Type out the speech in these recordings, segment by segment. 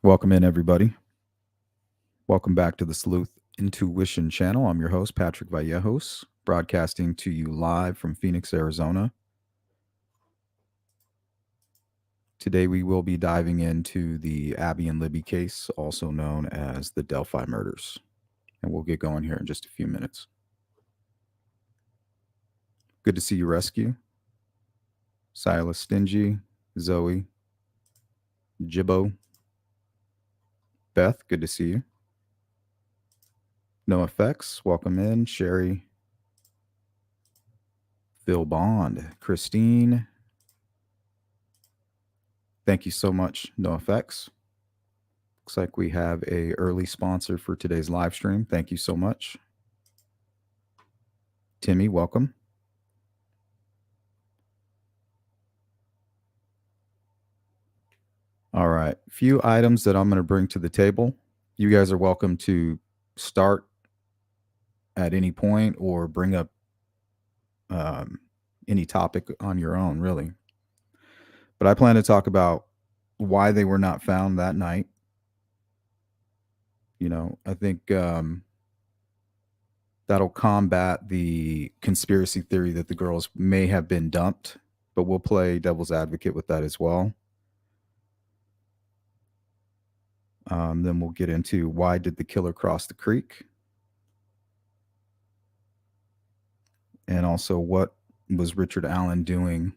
Welcome in, everybody. Welcome back to the Sleuth Intuition channel. I'm your host, Patrick Vallejos, broadcasting to you live from Phoenix, Arizona. Today, we will be diving into the Abby and Libby case, also known as the Delphi murders. And we'll get going here in just a few minutes. Good to see you, Rescue. Silas Stingy, Zoe, Jibbo, Beth, good to see you. No Effects, welcome in. Sherry, Phil Bond, Christine. Thank you so much, No Effects. Looks like we have a early sponsor for today's live stream. Thank you so much. Timmy, welcome. All right. Few items that I'm going to bring to the table. You guys are welcome to start at any point or bring up any topic on your own, really. But I plan to talk about why they were not found that night. I think that'll combat the conspiracy theory that the girls may have been dumped, but we'll play devil's advocate with that as well. Then we'll get into why did the killer cross the creek? And also, what was Richard Allen doing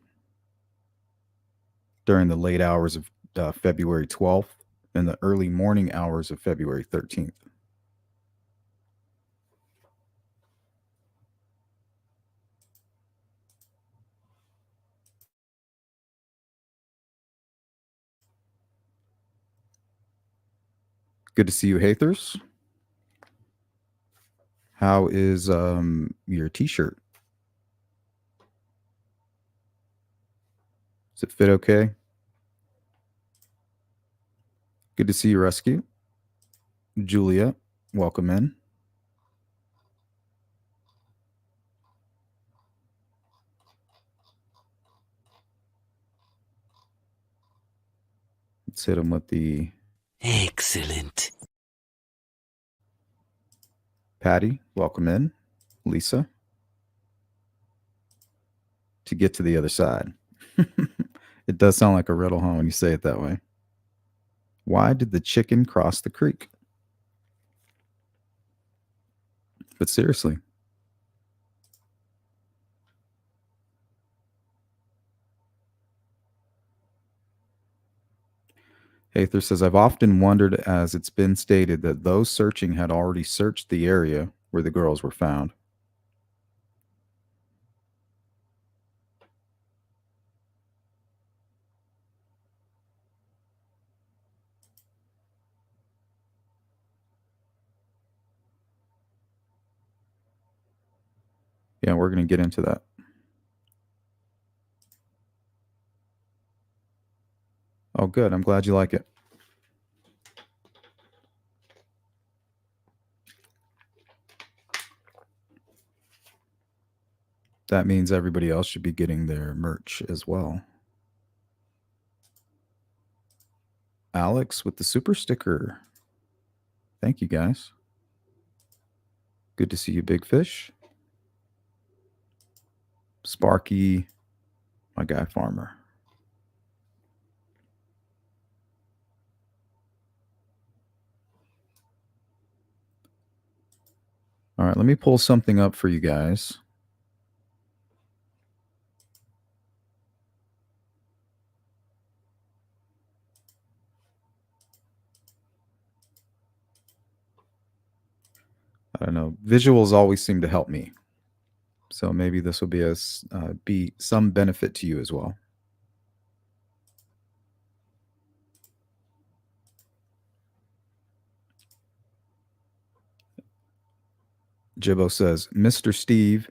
during the late hours of February 12th and the early morning hours of February 13th? Good to see you, Hathers. How is your t-shirt? Does it fit okay? Good to see you, Rescue. Julia, welcome in. Let's hit him with the... Excellent. Patty, welcome in. Lisa. To get to the other side. It does sound like a riddle, huh, when you say it that way. Why did the chicken cross the creek? But seriously. Hather says, I've often wondered, as it's been stated, that those searching had already searched the area where the girls were found. Yeah, we're going to get into that. Oh, good. I'm glad you like it. That means everybody else should be getting their merch as well. Alex with the super sticker. Thank you, guys. Good to see you, Big Fish. Sparky, my guy Farmer. All right, let me pull something up for you guys. I don't know. Visuals always seem to help me. So maybe this will be some benefit to you as well. Jibbo says, Mr. Steve,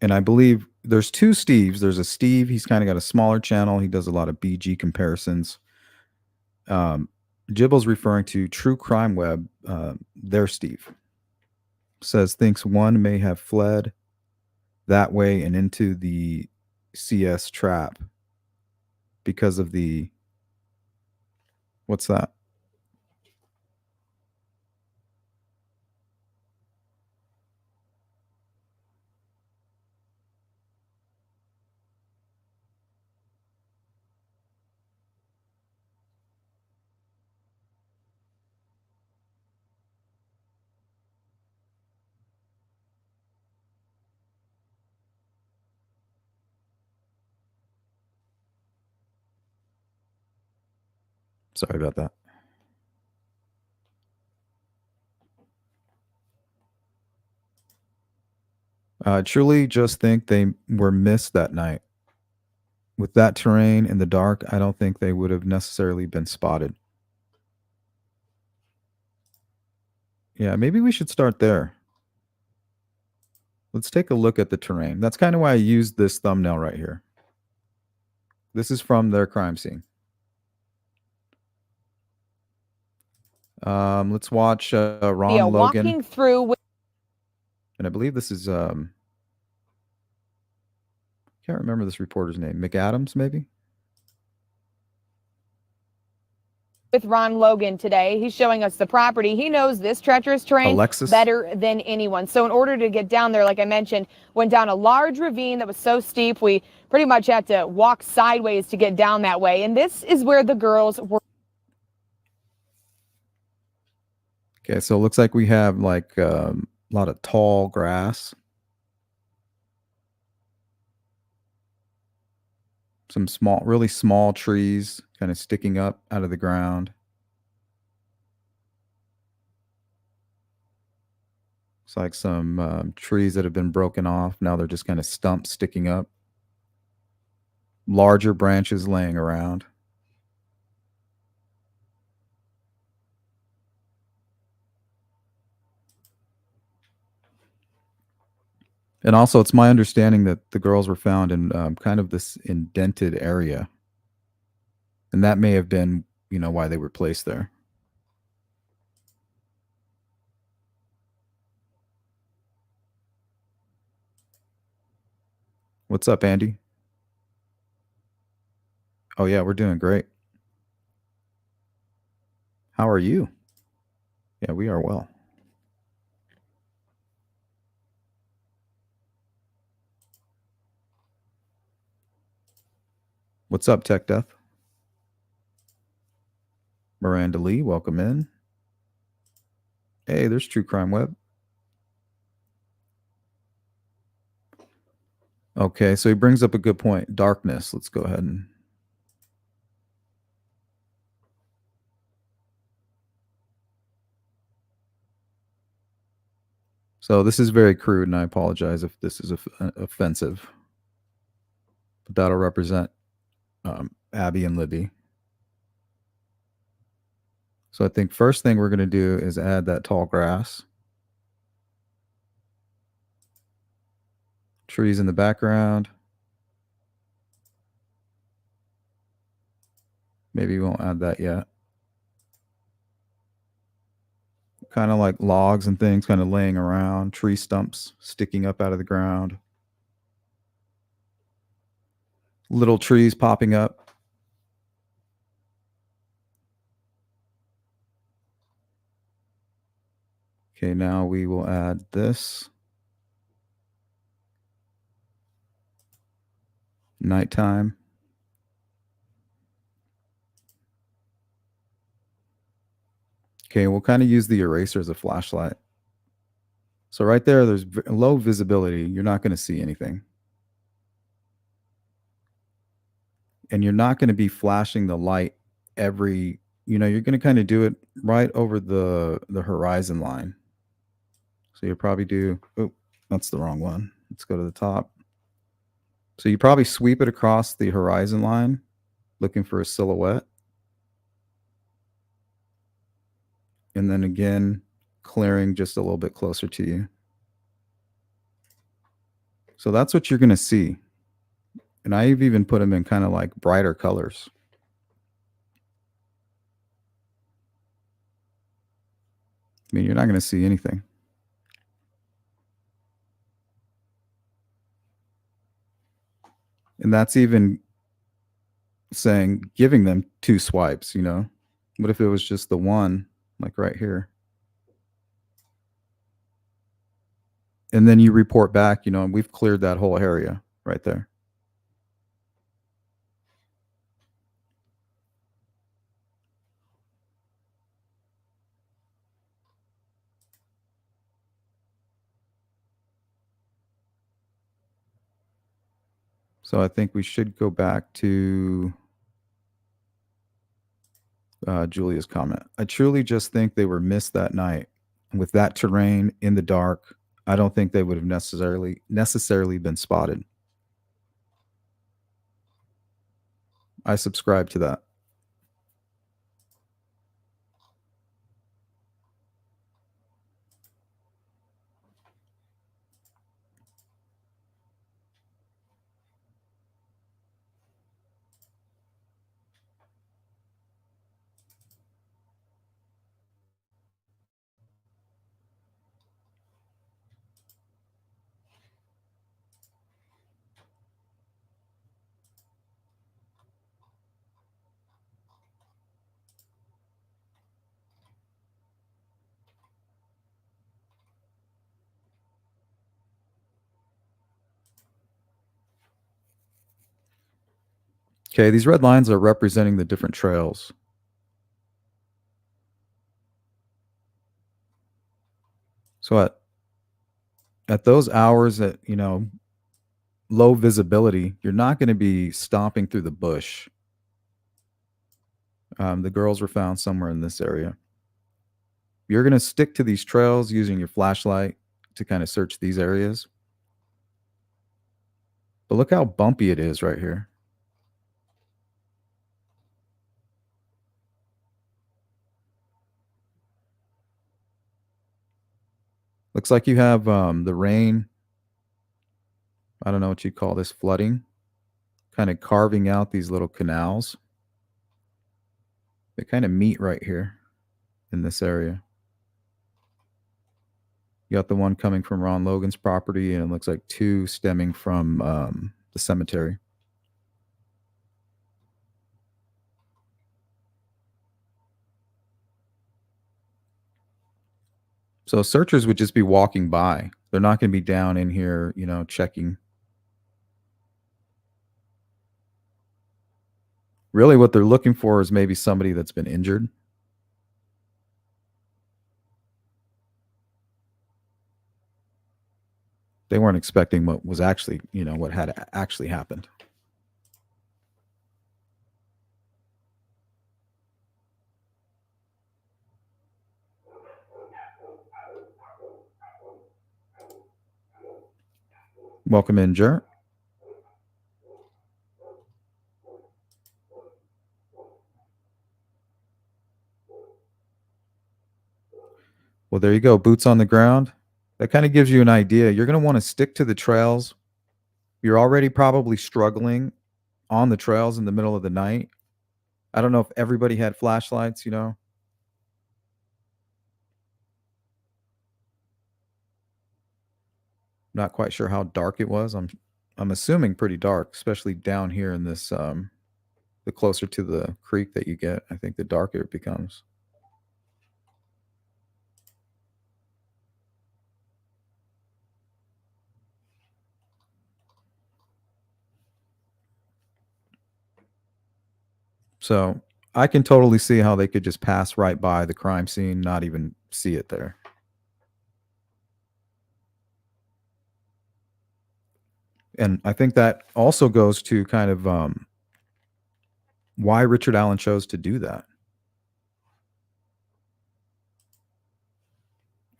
and I believe there's two Steves. There's a Steve, he's kind of got a smaller channel. He does a lot of BG comparisons. Jibbo's referring to True Crime Web. Their Steve says, thinks one may have fled that way and into the CS trap because of the... What's that? Sorry about that. I truly just think they were missed that night. With that terrain in the dark, I don't think they would have necessarily been spotted. Yeah, maybe we should start there. Let's take a look at the terrain. That's kind of why I used this thumbnail right here. This is from their crime scene. Let's watch Ron Logan. Walking through with And I believe this is can't remember this reporter's name. McAdams, maybe? Ron Logan today. He's showing us the property. He knows this treacherous terrain Alexis? better than anyone. So in order to get down there, like I mentioned, went down a large ravine that was so steep, we pretty much had to walk sideways to get down that way. And this is where the girls were. Okay, so it looks like we have like a lot of tall grass. Some small, really small trees kind of sticking up out of the ground. It's like some trees that have been broken off. Now they're just kind of stumps sticking up. Larger branches laying around. And also, it's my understanding that the girls were found in kind of this indented area. And that may have been, why they were placed there. What's up, Andy? Oh, yeah, we're doing great. How are you? Yeah, we are well. What's up, Tech Death? Miranda Lee, welcome in. Hey, there's True Crime Web. Okay, so he brings up a good point. Darkness. Let's go ahead and. So this is very crude, and I apologize if this is offensive. But that'll represent Abby and Libby. So I think first thing we're going to do is add that tall grass. Trees in the background. Maybe we won't add that yet. Kind of like logs and things kind of laying around, tree stumps sticking up out of the ground. Little trees popping up. Okay, now we will add this. Nighttime. Okay, we'll kind of use the eraser as a flashlight. So right there, there's low visibility. You're not going to see anything. And you're not going to be flashing the light every, you're going to kind of do it right over the horizon line. So you probably do, oh, that's the wrong one. Let's go to the top. So you probably sweep it across the horizon line, looking for a silhouette. And then again, clearing just a little bit closer to you. So that's what you're going to see. And I've even put them in kind of like brighter colors. I mean, you're not going to see anything. And that's even saying, giving them 2 swipes, What if it was just the one, like right here? And then you report back, and we've cleared that whole area right there. So I think we should go back to Julia's comment. I truly just think they were missed that night. With that terrain in the dark, I don't think they would have necessarily been spotted. I subscribe to that. Okay, these red lines are representing the different trails. So at those hours at, low visibility, you're not going to be stomping through the bush. The girls were found somewhere in this area. You're going to stick to these trails using your flashlight to kind of search these areas. But look how bumpy it is right here. Looks like you have the rain. I don't know what you call this, flooding, kind of carving out these little canals. They kind of meet right here in this area. You got the one coming from Ron Logan's property, and it looks like two stemming from the cemetery. So searchers would just be walking by. They're not going to be down in here, checking. Really, what they're looking for is maybe somebody that's been injured. They weren't expecting what was actually, what had actually happened. Welcome in, Jer. Well, there you go. Boots on the ground. That kind of gives you an idea. You're going to want to stick to the trails. You're already probably struggling on the trails in the middle of the night. I don't know if everybody had flashlights, Not quite sure how dark it was. I'm assuming pretty dark, especially down here in this the closer to the creek that you get, I think the darker it becomes. So I can totally see how they could just pass right by the crime scene, not even see it there. And I think that also goes to kind of why Richard Allen chose to do that.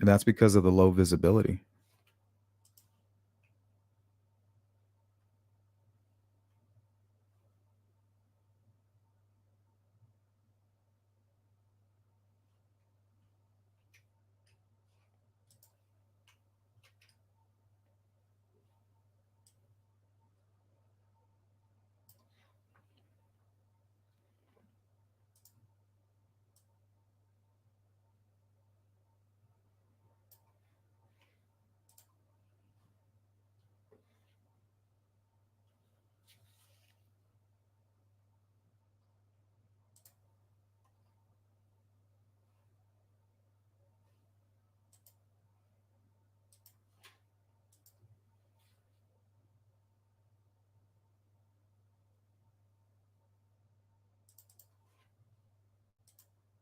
And that's because of the low visibility.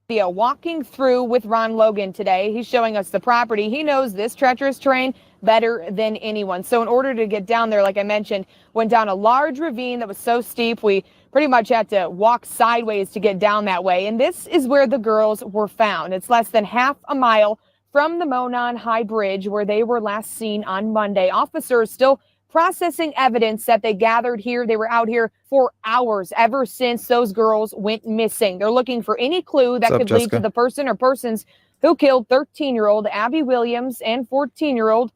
Walking through with Ron Logan today. He's showing us the property. He knows this treacherous terrain better than anyone. So in order to get down there, like I mentioned, went down a large ravine that was so steep, we pretty much had to walk sideways to get down that way. And this is where the girls were found. It's less than half a mile from the Monon High Bridge where they were last seen on Monday. Officers still processing evidence that they gathered here. They were out here for hours ever since those girls went missing. They're looking for any clue that could lead to the person or persons who killed 13-year-old Abby Williams and 14-year-old.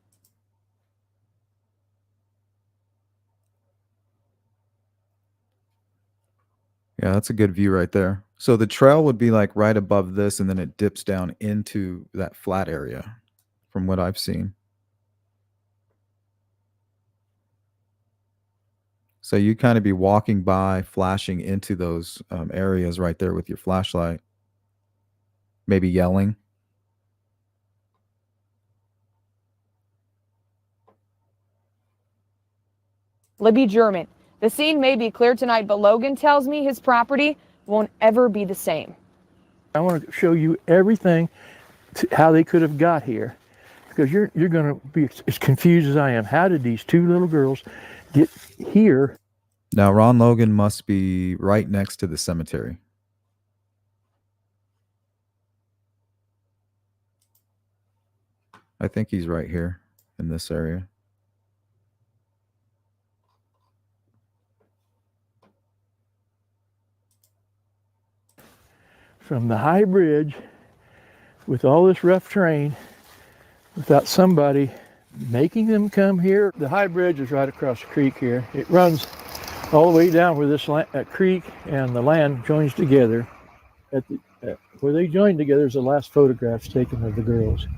Yeah, that's a good view right there. So the trail would be like right above this, and then it dips down into that flat area from what I've seen. So you kind of be walking by, flashing into those areas right there with your flashlight, maybe yelling. Libby German. The scene may be clear tonight, but Logan tells me his property won't ever be the same. I want to show you everything, how they could have got here, because you're going to be as confused as I am. How did these two little girls get here? Now, Ron Logan must be right next to the cemetery. I think he's right here in this area. From the high bridge, with all this rough terrain, without somebody making them come here. The high bridge is right across the creek here. It runs all the way down where this creek and the land joins together. Where they join together is the last photographs taken of the girls.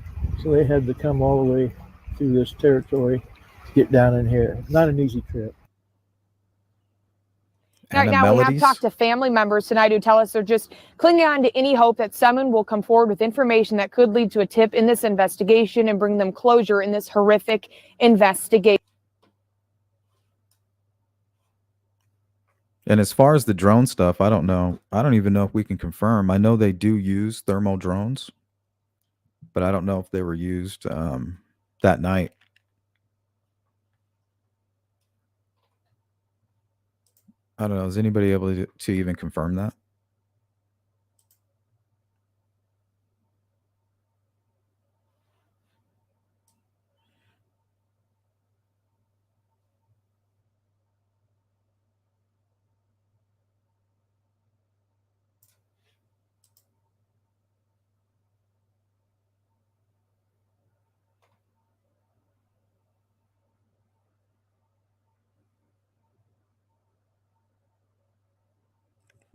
So they had to come all the way through this territory to get down in here. Not an easy trip. Now, we have talked to family members tonight who tell us they're just clinging on to any hope that someone will come forward with information that could lead to a tip in this investigation and bring them closure in this horrific investigation. And as far as the drone stuff, I don't know. I don't even know if we can confirm. I know they do use thermal drones, but I don't know if they were used that night. I don't know. Is anybody able to even confirm that?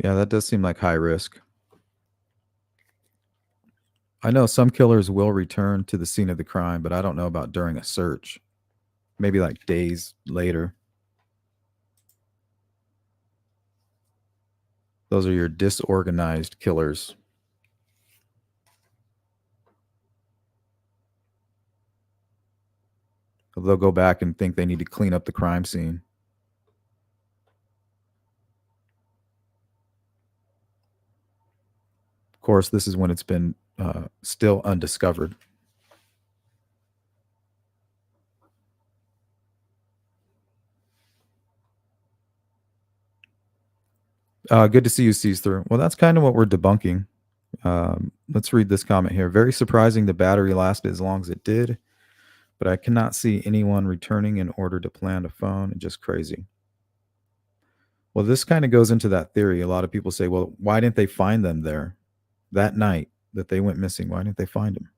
Yeah, that does seem like high risk. I know some killers will return to the scene of the crime, but I don't know about during a search. Maybe like days later. Those are your disorganized killers. They'll go back and think they need to clean up the crime scene. Of course, this is when it's been still undiscovered. Good to see you, sees through. Well, that's kind of what we're debunking. Let's read this comment here. Very surprising the battery lasted as long as it did, but I cannot see anyone returning in order to plant a phone. Just crazy. Well, this kind of goes into that theory. A lot of people say, well, why didn't they find them there that night that they went missing? Why didn't they find them?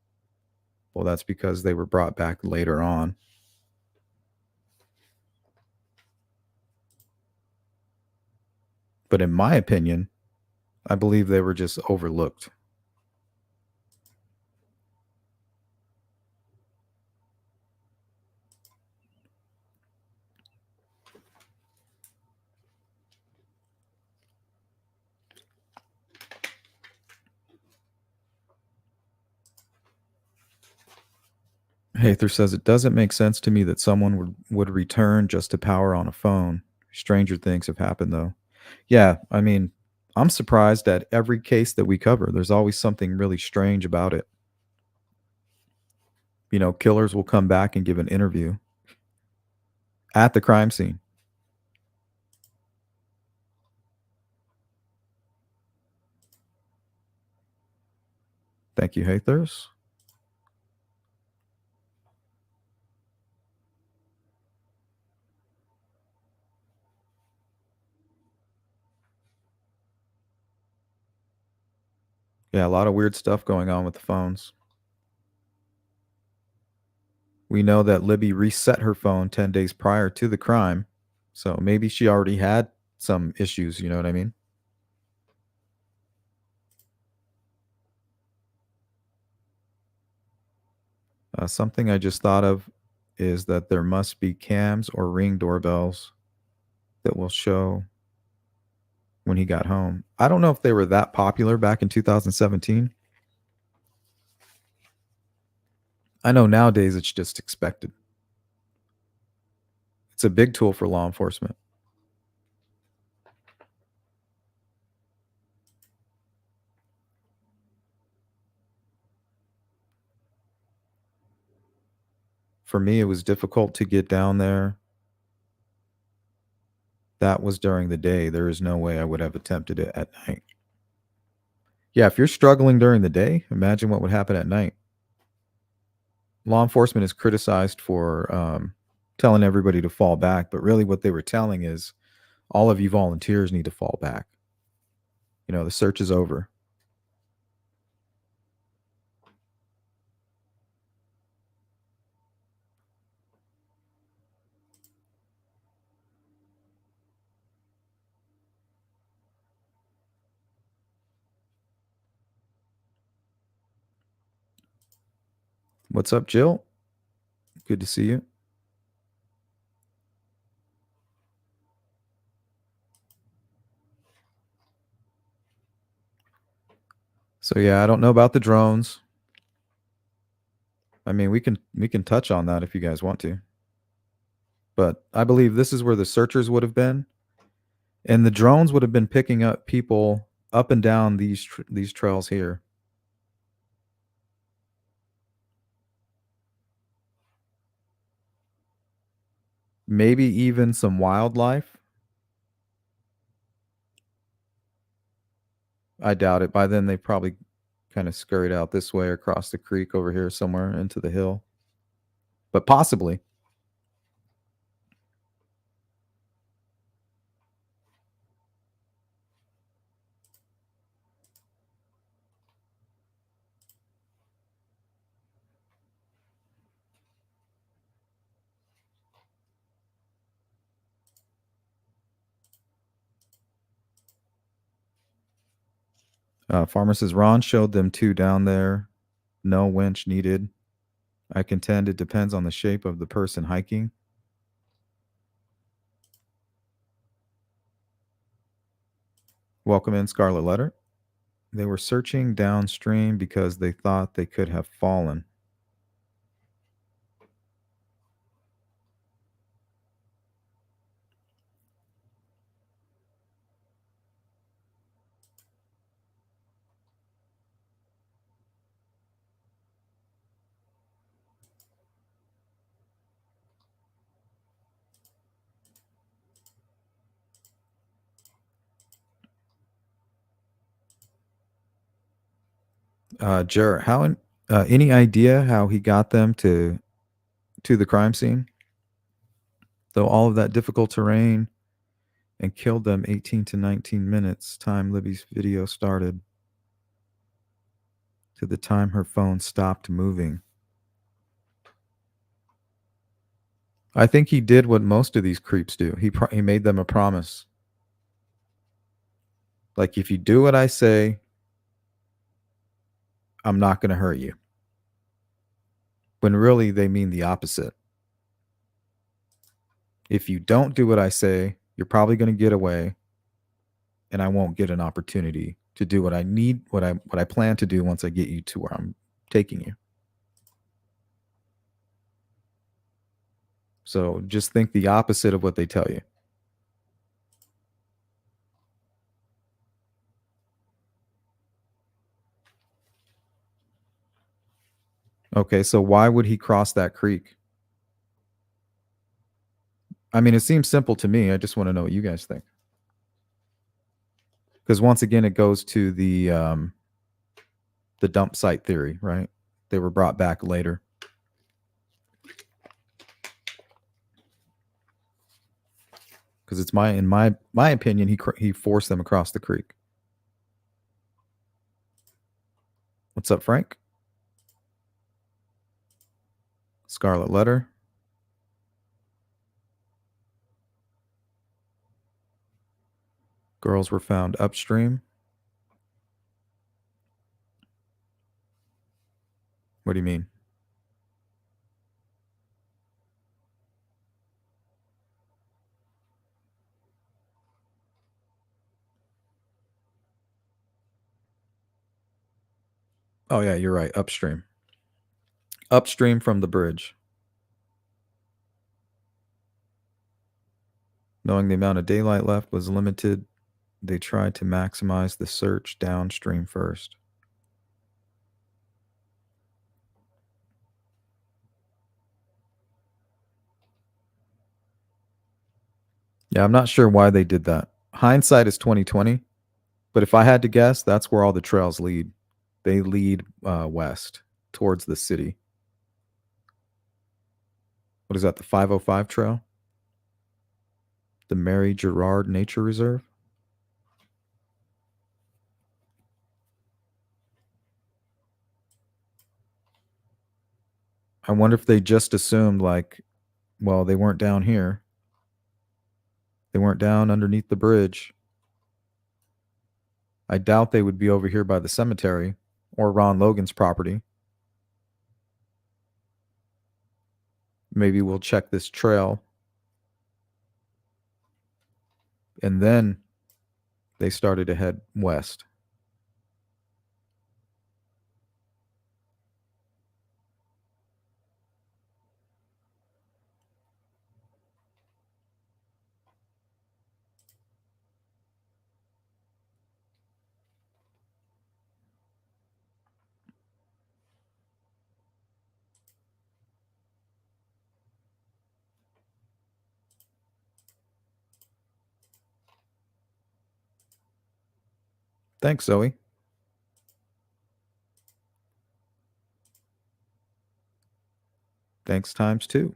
Well, that's because they were brought back later on. But in my opinion, I believe they were just overlooked. Hather says, it doesn't make sense to me that someone would return just to power on a phone. Stranger things have happened, though. Yeah, I mean, I'm surprised at every case that we cover. There's always something really strange about it. Killers will come back and give an interview at the crime scene. Thank you, Hathers. Yeah, a lot of weird stuff going on with the phones. We know that Libby reset her phone 10 days prior to the crime. So maybe she already had some issues, you know what I mean? Something I just thought of is that there must be cams or ring doorbells that will show when he got home. I don't know if they were that popular back in 2017. I know nowadays it's just expected. It's a big tool for law enforcement. For me, it was difficult to get down there. That was during the day. There is no way I would have attempted it at night. Yeah, if you're struggling during the day, imagine what would happen at night. Law enforcement is criticized for telling everybody to fall back, but really what they were telling is all of you volunteers need to fall back. The search is over. What's up, Jill? Good to see you. So yeah, I don't know about the drones. I mean, we can touch on that if you guys want to. But I believe this is where the searchers would have been, and the drones would have been picking up people up and down these trails here. Maybe even some wildlife. I doubt it. By then, they probably kind of scurried out this way across the creek over here somewhere into the hill. But possibly. Farmer says Ron showed them two down there. No winch needed. I contend it depends on the shape of the person hiking. Welcome in, Scarlet Letter. They were searching downstream because they thought they could have fallen. Jarrett, any idea how he got them to the crime scene? Though all of that difficult terrain and killed them 18 to 19 minutes time Libby's video started to the time her phone stopped moving. I think he did what most of these creeps do. He made them a promise. Like, if you do what I say, I'm not going to hurt you. When really they mean the opposite. If you don't do what I say, you're probably going to get away, and I won't get an opportunity to do what I need, what I plan to do once I get you to where I'm taking you. So just think the opposite of what they tell you. Okay, so why would he cross that creek? I mean, it seems simple to me. I just want to know what you guys think. Because once again, it goes to the dump site theory, right? They were brought back later. Because it's in my opinion, he forced them across the creek. What's up, Frank? Scarlet Letter. Girls were found upstream. What do you mean? Oh yeah, you're right. Upstream. Upstream from the bridge. Knowing the amount of daylight left was limited, they tried to maximize the search downstream first. Yeah, I'm not sure why they did that. Hindsight is 2020, but if I had to guess, that's where all the trails lead. They lead west towards the city. What is that? The 505 trail? The Mary Gerard Nature Reserve? I wonder if they just assumed, like, well, they weren't down here. They weren't down underneath the bridge. I doubt they would be over here by the cemetery or Ron Logan's property. Maybe we'll check this trail. And then they started to head west. Thanks, Zoe. Thanks times two.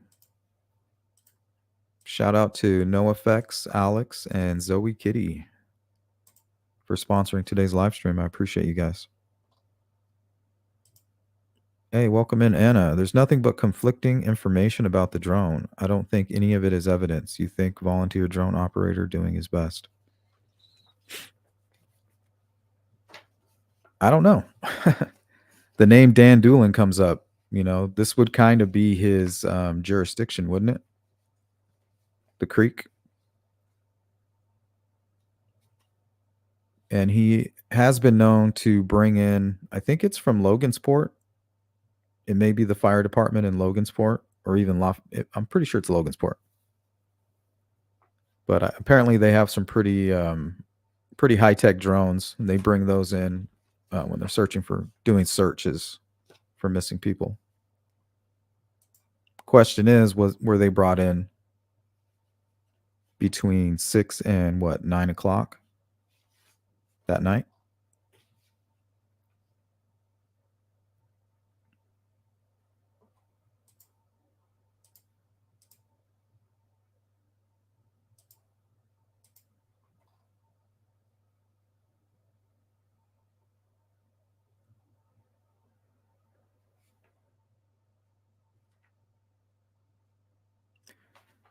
Shout out to NoFX, Alex, and Zoe Kitty for sponsoring today's live stream. I appreciate you guys. Hey, welcome in, Anna. There's nothing but conflicting information about the drone. I don't think any of it is evidence. You think volunteer drone operator doing his best? I don't know. The name Dan Doolin comes up. You know, this would kind of be his jurisdiction, wouldn't it? The creek. And he has been known to bring in, I think it's from Logansport. It may be the fire department in Logansport or even I'm pretty sure it's Logansport. But apparently they have some pretty high-tech drones, and they bring those in when they're doing searches for missing people. Question is, were they brought in between 6 and 9 o'clock that night?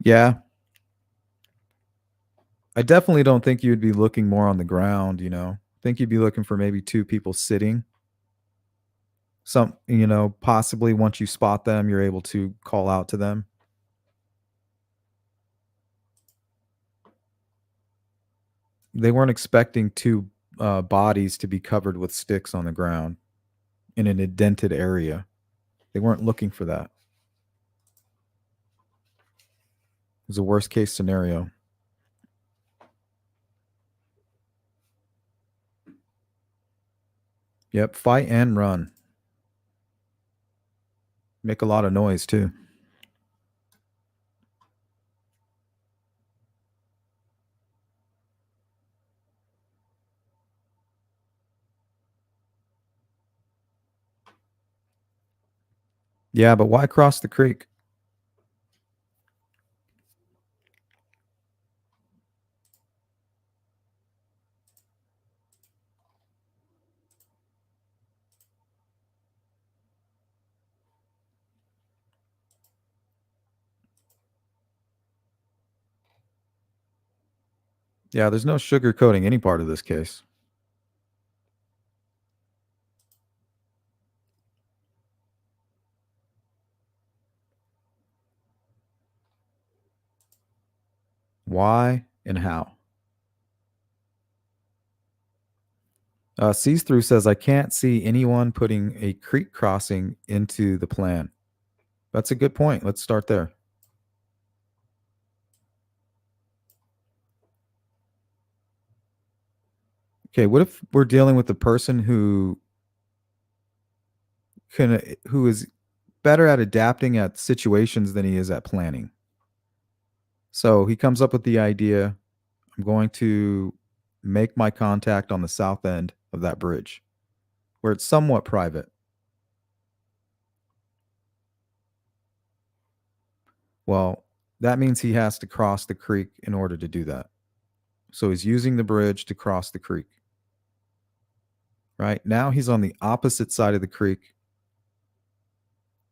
Yeah. I definitely don't think you'd be looking more on the ground, you know. I think you'd be looking for maybe two people sitting. Possibly once you spot them, you're able to call out to them. They weren't expecting two bodies to be covered with sticks on the ground in an indented area. They weren't looking for that. It was a worst case scenario. Yep, fight and run. Make a lot of noise too. Yeah, but why cross the creek? Yeah, there's no sugarcoating any part of this case. Why and how? Sees Through says, I can't see anyone putting a creek crossing into the plan. That's a good point. Let's start there. Okay, what if we're dealing with a person who is better at adapting at situations than he is at planning? So he comes up with the idea, I'm going to make my contact on the south end of that bridge where it's somewhat private. Well, that means he has to cross the creek in order to do that. So he's using the bridge to cross the creek. Right? Now he's on the opposite side of the creek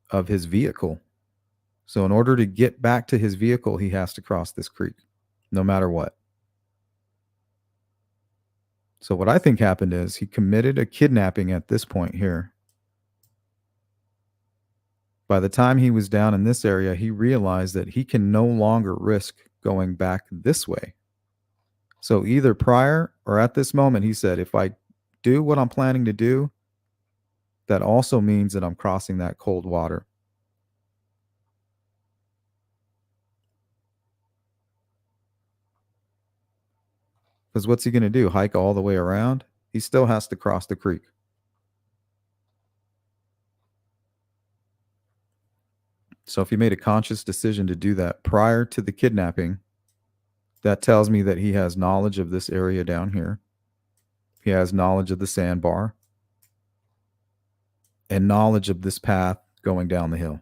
of his vehicle. So in order to get back to his vehicle, he has to cross this creek, no matter what. So what I think happened is he committed a kidnapping at this point here. By the time he was down in this area, he realized that he can no longer risk going back this way. So either prior or at this moment, he said, if I do what I'm planning to do, that also means that I'm crossing that cold water. Because what's he going to do? Hike all the way around? He still has to cross the creek. So if he made a conscious decision to do that prior to the kidnapping, that tells me that he has knowledge of this area down here. He has knowledge of the sandbar and knowledge of this path going down the hill.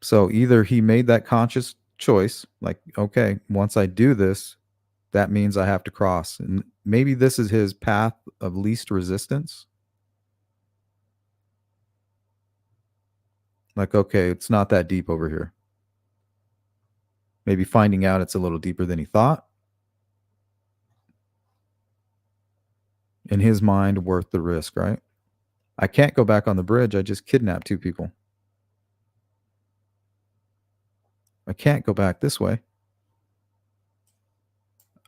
So either he made that conscious choice, like, okay, once I do this, that means I have to cross. And maybe this is his path of least resistance. Like, okay, it's not that deep over here. Maybe finding out it's a little deeper than he thought. In his mind, worth the risk, right? I can't go back on the bridge. I just kidnapped 2 people. I can't go back this way.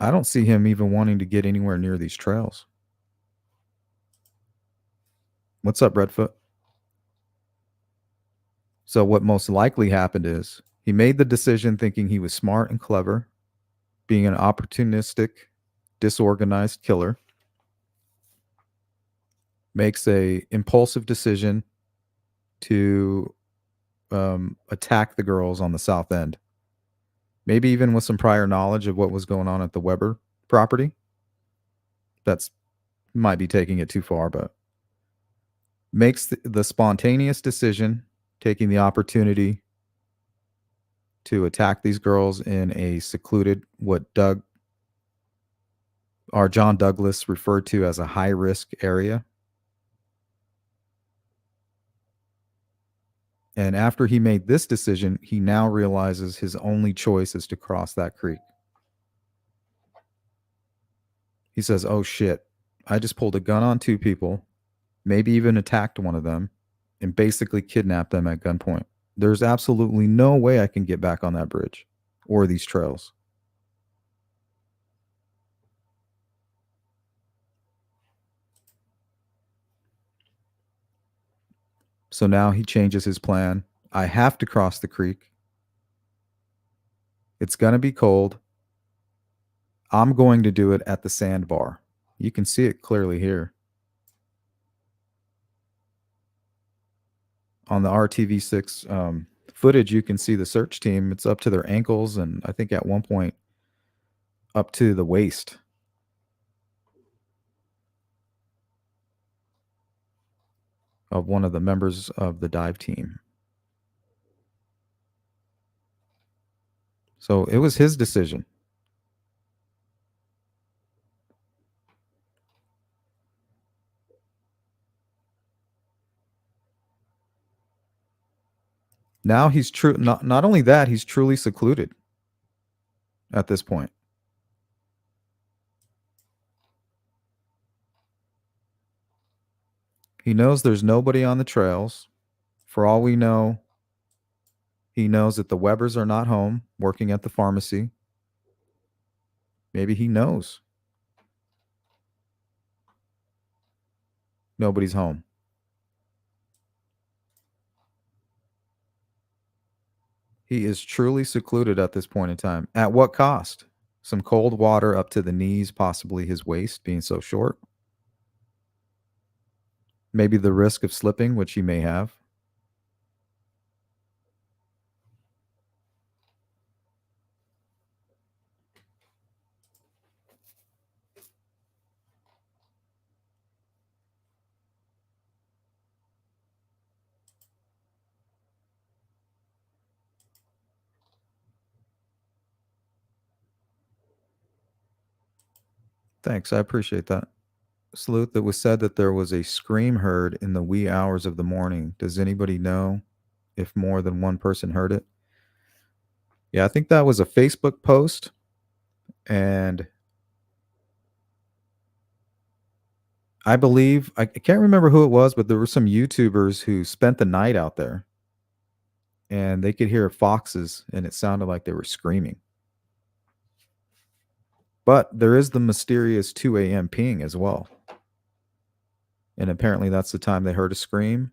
I don't see him even wanting to get anywhere near these trails. What's up, Redfoot? So what most likely happened is he made the decision thinking he was smart and clever, being an opportunistic, disorganized killer, makes a impulsive decision to attack the girls on the south end. Maybe even with some prior knowledge of what was going on at the Weber property. That's might be taking it too far, but makes the spontaneous decision, taking the opportunity to attack these girls in a secluded, what John Douglas referred to as a high risk area. And after he made this decision, he now realizes his only choice is to cross that creek. He says, oh shit, I just pulled a gun on 2 people, maybe even attacked one of them, and basically kidnapped them at gunpoint. There's absolutely no way I can get back on that bridge or these trails. So now he changes his plan. I have to cross the creek. It's going to be cold. I'm going to do it at the sandbar. You can see it clearly here. On the RTV6 footage, you can see the search team. It's up to their ankles, and I think at one point up to the waist. Of one of the members of the dive team. So it was his decision. Now he's true. Not only that, he's truly secluded at this point. He knows there's nobody on the trails. For all we know, he knows that the Webbers are not home working at the pharmacy. Maybe he knows nobody's home. He is truly secluded at this point in time. At what cost? Some cold water up to the knees, possibly his waist being so short. Maybe the risk of slipping, which he may have. Thanks. I appreciate that. Sleuth, it was said that there was a scream heard in the wee hours of the morning. Does anybody know if more than one person heard it? Yeah, I think that was a Facebook post. And I believe, I can't remember who it was, but there were some YouTubers who spent the night out there. And they could hear foxes, and it sounded like they were screaming. But there is the mysterious 2 a.m. ping as well. And apparently that's the time they heard a scream.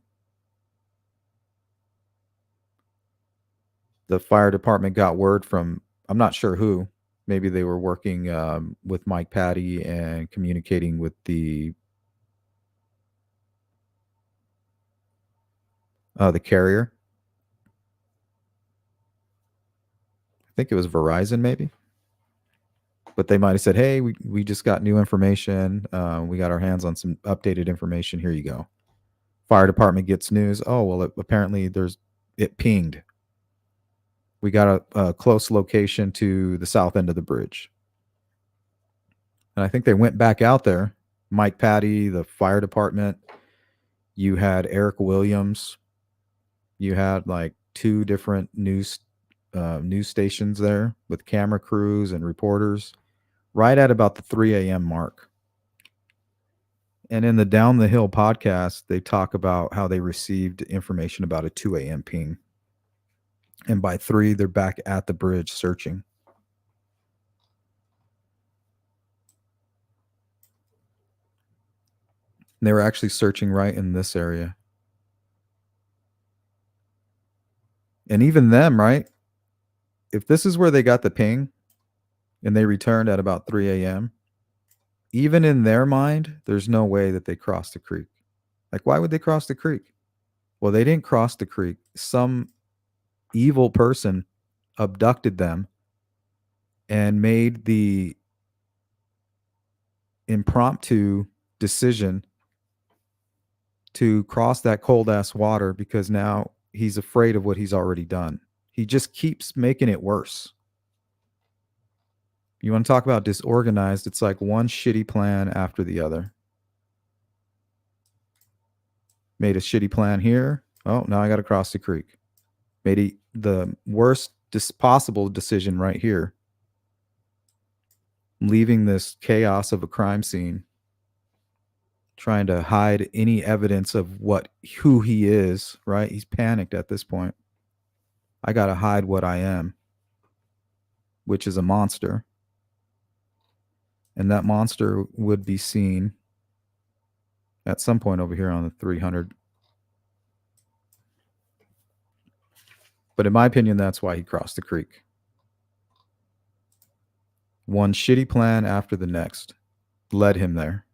The fire department got word from, I'm not sure who. Maybe they were working with Mike Patty and communicating with the carrier. I think it was Verizon, maybe. But they might have said, hey, we just got new information. We got our hands on some updated information. Here you go. Fire department gets news. Oh, well, apparently it pinged. We got a close location to the south end of the bridge. And I think they went back out there. Mike Patty, the fire department. You had Eric Williams. You had like 2 different news stations there with camera crews and reporters right at about the 3 a.m. mark. And in the Down the Hill podcast, they talk about how they received information about a 2 a.m. ping. And by 3, they're back at the bridge searching. They were actually searching right in this area. And even them, right? If this is where they got the ping and they returned at about 3 a.m., even in their mind, there's no way that they crossed the creek. Like, why would they cross the creek? Well, they didn't cross the creek. Some evil person abducted them and made the impromptu decision to cross that cold ass water because now he's afraid of what he's already done. He just keeps making it worse. You want to talk about disorganized? It's like one shitty plan after the other. Made a shitty plan here. Oh, now I got to cross the creek. Made the worst possible decision right here. Leaving this chaos of a crime scene. Trying to hide any evidence of who he is, right? He's panicked at this point. I got to hide what I am, which is a monster. And that monster would be seen at some point over here on the 300. But in my opinion, that's why he crossed the creek. One shitty plan after the next led him there.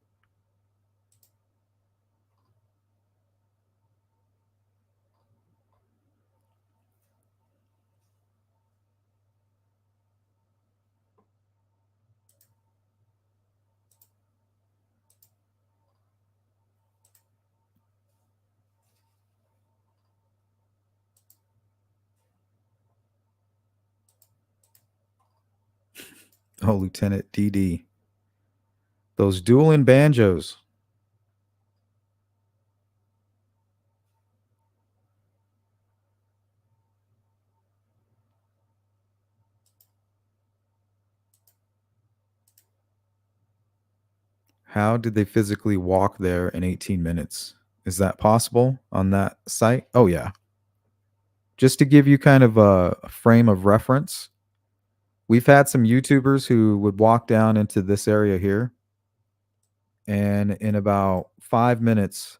Oh, Lieutenant DD. Those dueling banjos. How did they physically walk there in 18 minutes? Is that possible on that site? Oh, yeah. Just to give you kind of a frame of reference, we've had some YouTubers who would walk down into this area here, and in about 5 minutes,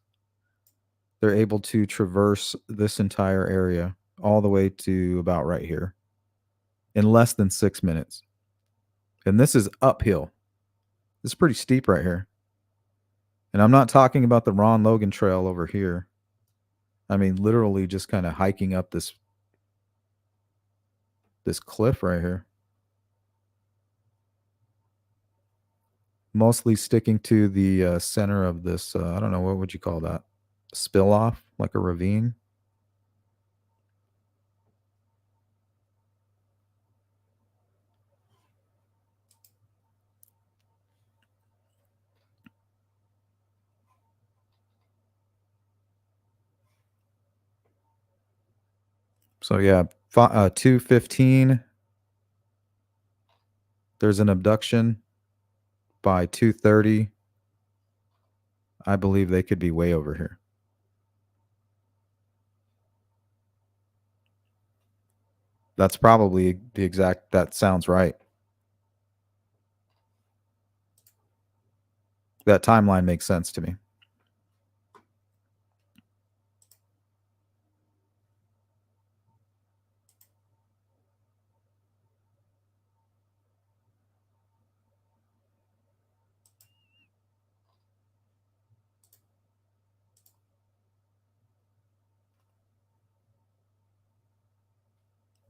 they're able to traverse this entire area all the way to about right here in less than 6 minutes. And this is uphill. This is pretty steep right here. And I'm not talking about the Ron Logan Trail over here. I mean, literally just kind of hiking up this cliff right here. Mostly sticking to the center of this, I don't know, what would you call that? Spill off, like a ravine? So yeah, 2:15. There's an abduction. By 2:30, I believe they could be way over here. That's probably the exact. That sounds right. That timeline makes sense to me.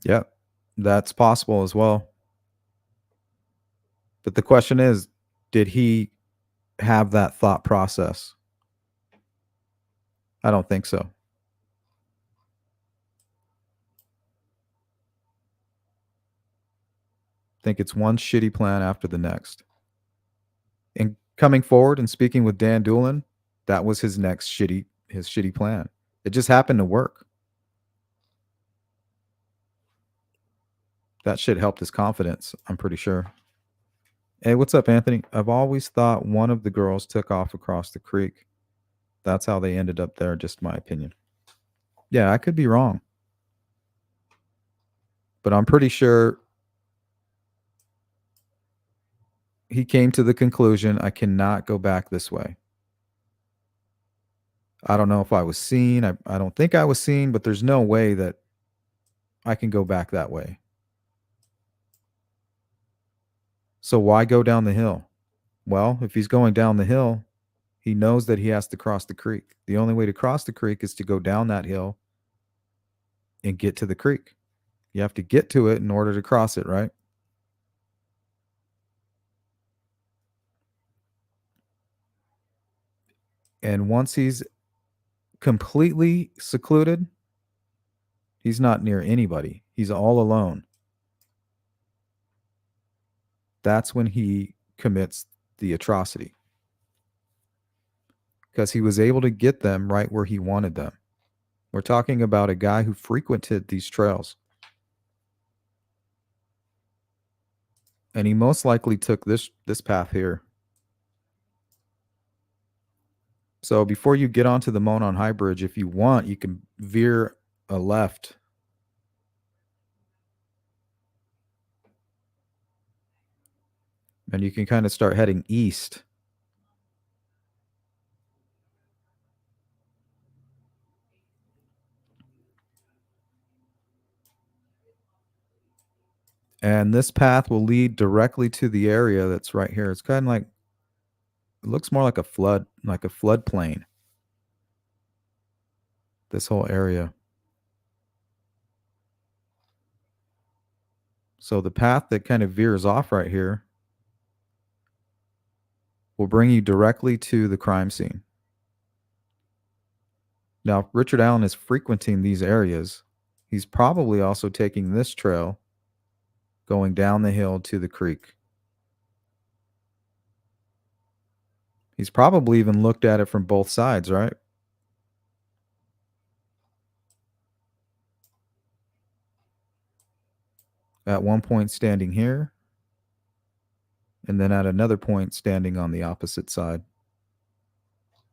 Yep, that's possible as well. But the question is, did he have that thought process? I don't think so. I think it's one shitty plan after the next. And coming forward and speaking with Dan Doolin, that was his shitty plan. It just happened to work. That shit helped his confidence, I'm pretty sure. Hey, what's up, Anthony? I've always thought one of the girls took off across the creek. That's how they ended up there, just my opinion. Yeah, I could be wrong. But I'm pretty sure he came to the conclusion, I cannot go back this way. I don't know if I was seen. I don't think I was seen, but there's no way that I can go back that way. So why go down the hill? Well, if he's going down the hill, he knows that he has to cross the creek. The only way to cross the creek is to go down that hill and get to the creek. You have to get to it in order to cross it, right? And once he's completely secluded, he's not near anybody. He's all alone. That's when he commits the atrocity. Because he was able to get them right where he wanted them. We're talking about a guy who frequented these trails. And he most likely took this path here. So before you get onto the Monon High Bridge, if you want, you can veer a left. And you can kind of start heading east. And this path will lead directly to the area that's right here. It's kind of like, it looks more like a floodplain. This whole area. So the path that kind of veers off right here will bring you directly to the crime scene. Now, if Richard Allen is frequenting these areas, he's probably also taking this trail going down the hill to the creek. He's probably even looked at it from both sides, right? At one point standing here, and then at another point standing on the opposite side.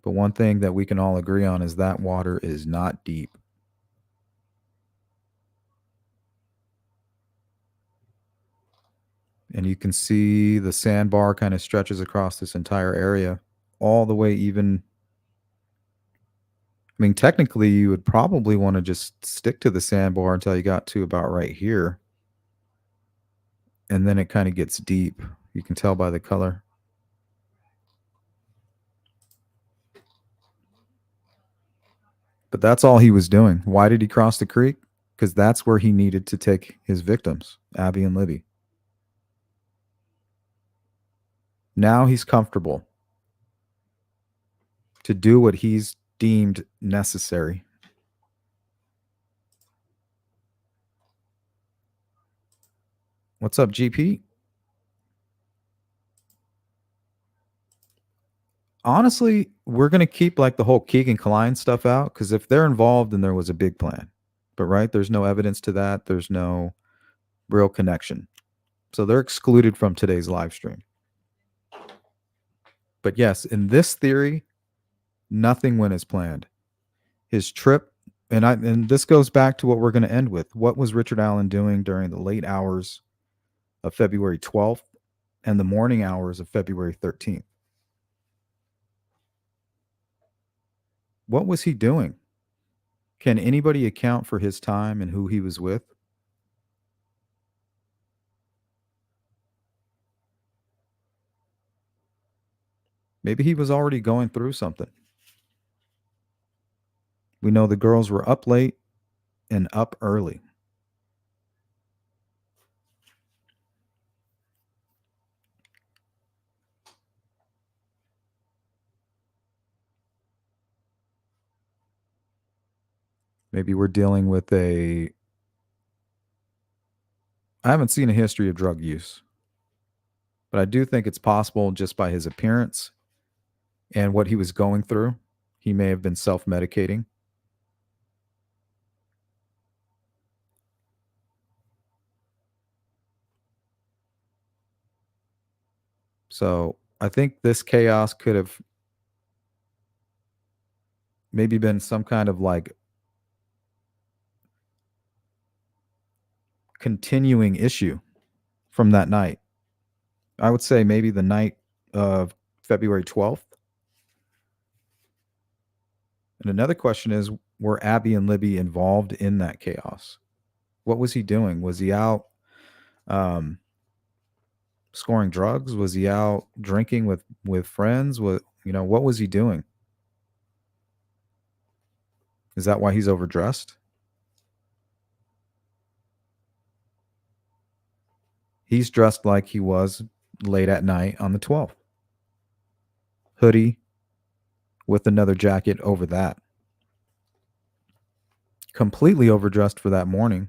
But one thing that we can all agree on is that water is not deep. And you can see the sandbar kind of stretches across this entire area, all the way even. I mean, technically, you would probably want to just stick to the sandbar until you got to about right here. And then it kind of gets deep. You can tell by the color. But that's all he was doing. Why did he cross the creek? Because that's where he needed to take his victims, Abby and Libby. Now he's comfortable to do what he's deemed necessary. What's up, GP? Honestly, we're going to keep like the whole Keegan Klein stuff out, because if they're involved, then there was a big plan. But right, there's no evidence to that. There's no real connection. So they're excluded from today's live stream. But yes, in this theory, nothing went as planned. His trip, and this goes back to what we're going to end with. What was Richard Allen doing during the late hours of February 12th and the morning hours of February 13th? What was he doing? Can anybody account for his time and who he was with? Maybe he was already going through something. We know the girls were up late and up early. Maybe we're dealing with I haven't seen a history of drug use, but I do think it's possible just by his appearance and what he was going through. He may have been self-medicating. So I think this chaos could have maybe been some kind of like continuing issue from that night. I would say maybe the night of February 12th. And another question is, were Abby and Libby involved in that chaos? What was he doing? Was he out scoring drugs? Was he out drinking with friends? What was he doing? Is that why he's overdressed? He's dressed like he was late at night on the 12th. Hoodie with another jacket over that. Completely overdressed for that morning.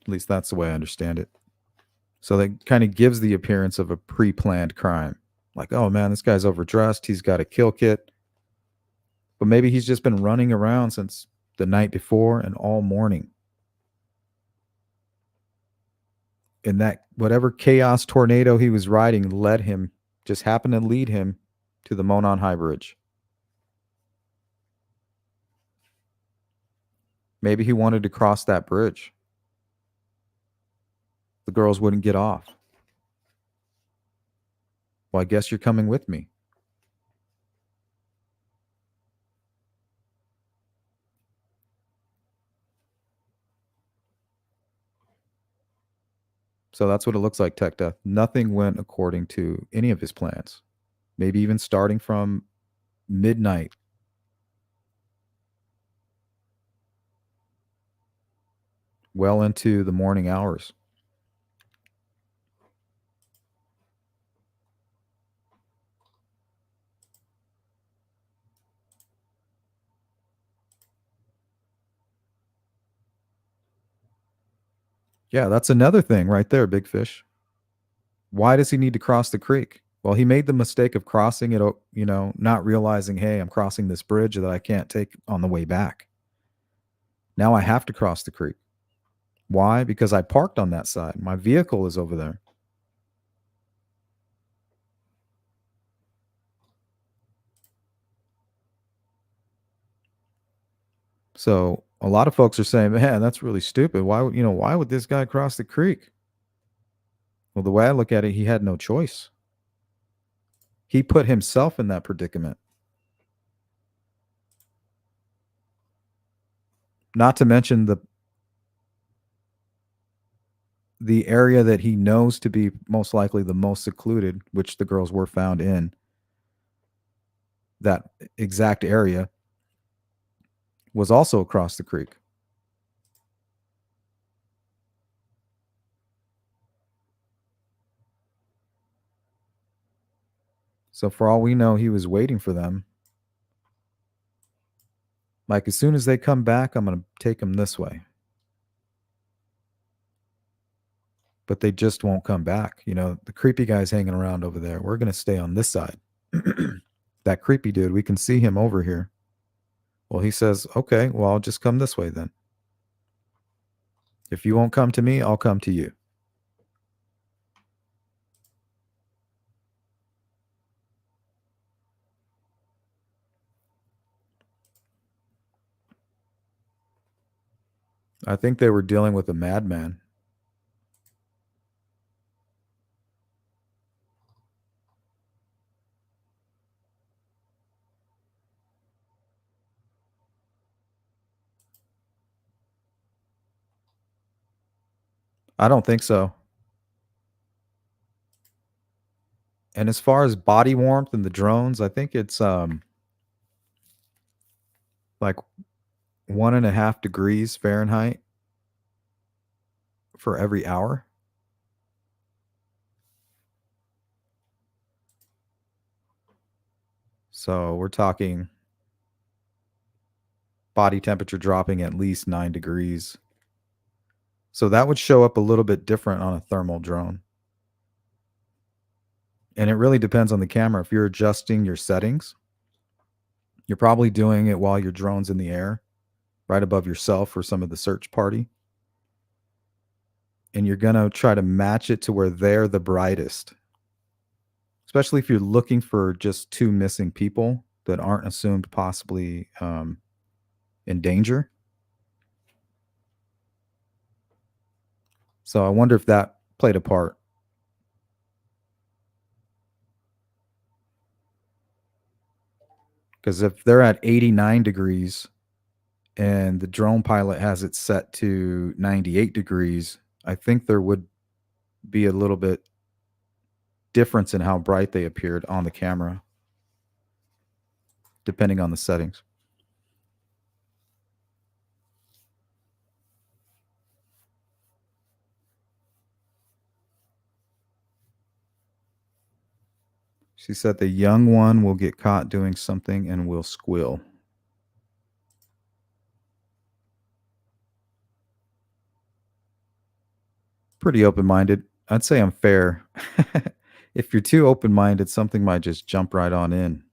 At least that's the way I understand it. So that kind of gives the appearance of a pre-planned crime. Like, oh man, this guy's overdressed. He's got a kill kit. But maybe he's just been running around since the night before and all morning. And that whatever chaos tornado he was riding just happened to lead him to the Monon High Bridge. Maybe he wanted to cross that bridge. The girls wouldn't get off. Well, I guess you're coming with me. So that's what it looks like, Tech Death. Nothing went according to any of his plans. Maybe even starting from midnight. Well into the morning hours. Yeah, that's another thing right there, Big Fish. Why does he need to cross the creek? Well, he made the mistake of crossing it, not realizing, hey, I'm crossing this bridge that I can't take on the way back. Now I have to cross the creek. Why? Because I parked on that side. My vehicle is over there. So a lot of folks are saying, man, that's really stupid. Why would this guy cross the creek? Well, the way I look at it, he had no choice. He put himself in that predicament. Not to mention the area that he knows to be most likely the most secluded, which the girls were found in, that exact area, was also across the creek. So for all we know, he was waiting for them. Like, as soon as they come back, I'm going to take them this way. But they just won't come back. The creepy guy's hanging around over there. We're going to stay on this side. That creepy dude, we can see him over here. Well, he says, okay, well, I'll just come this way then. If you won't come to me, I'll come to you. I think they were dealing with a madman. I don't think so. And as far as body warmth and the drones, I think it's like 1.5 degrees Fahrenheit for every hour. So we're talking body temperature dropping at least 9 degrees. So that would show up a little bit different on a thermal drone. And it really depends on the camera. If you're adjusting your settings, you're probably doing it while your drone's in the air, right above yourself or some of the search party. And you're going to try to match it to where they're the brightest. Especially if you're looking for just 2 missing people that aren't assumed possibly in danger. So I wonder if that played a part. Because if they're at 89 degrees and the drone pilot has it set to 98 degrees, I think there would be a little bit difference in how bright they appeared on the camera, depending on the settings. She said the young one will get caught doing something and will squeal. Pretty open-minded. I'd say I'm fair. If you're too open-minded, something might just jump right on in.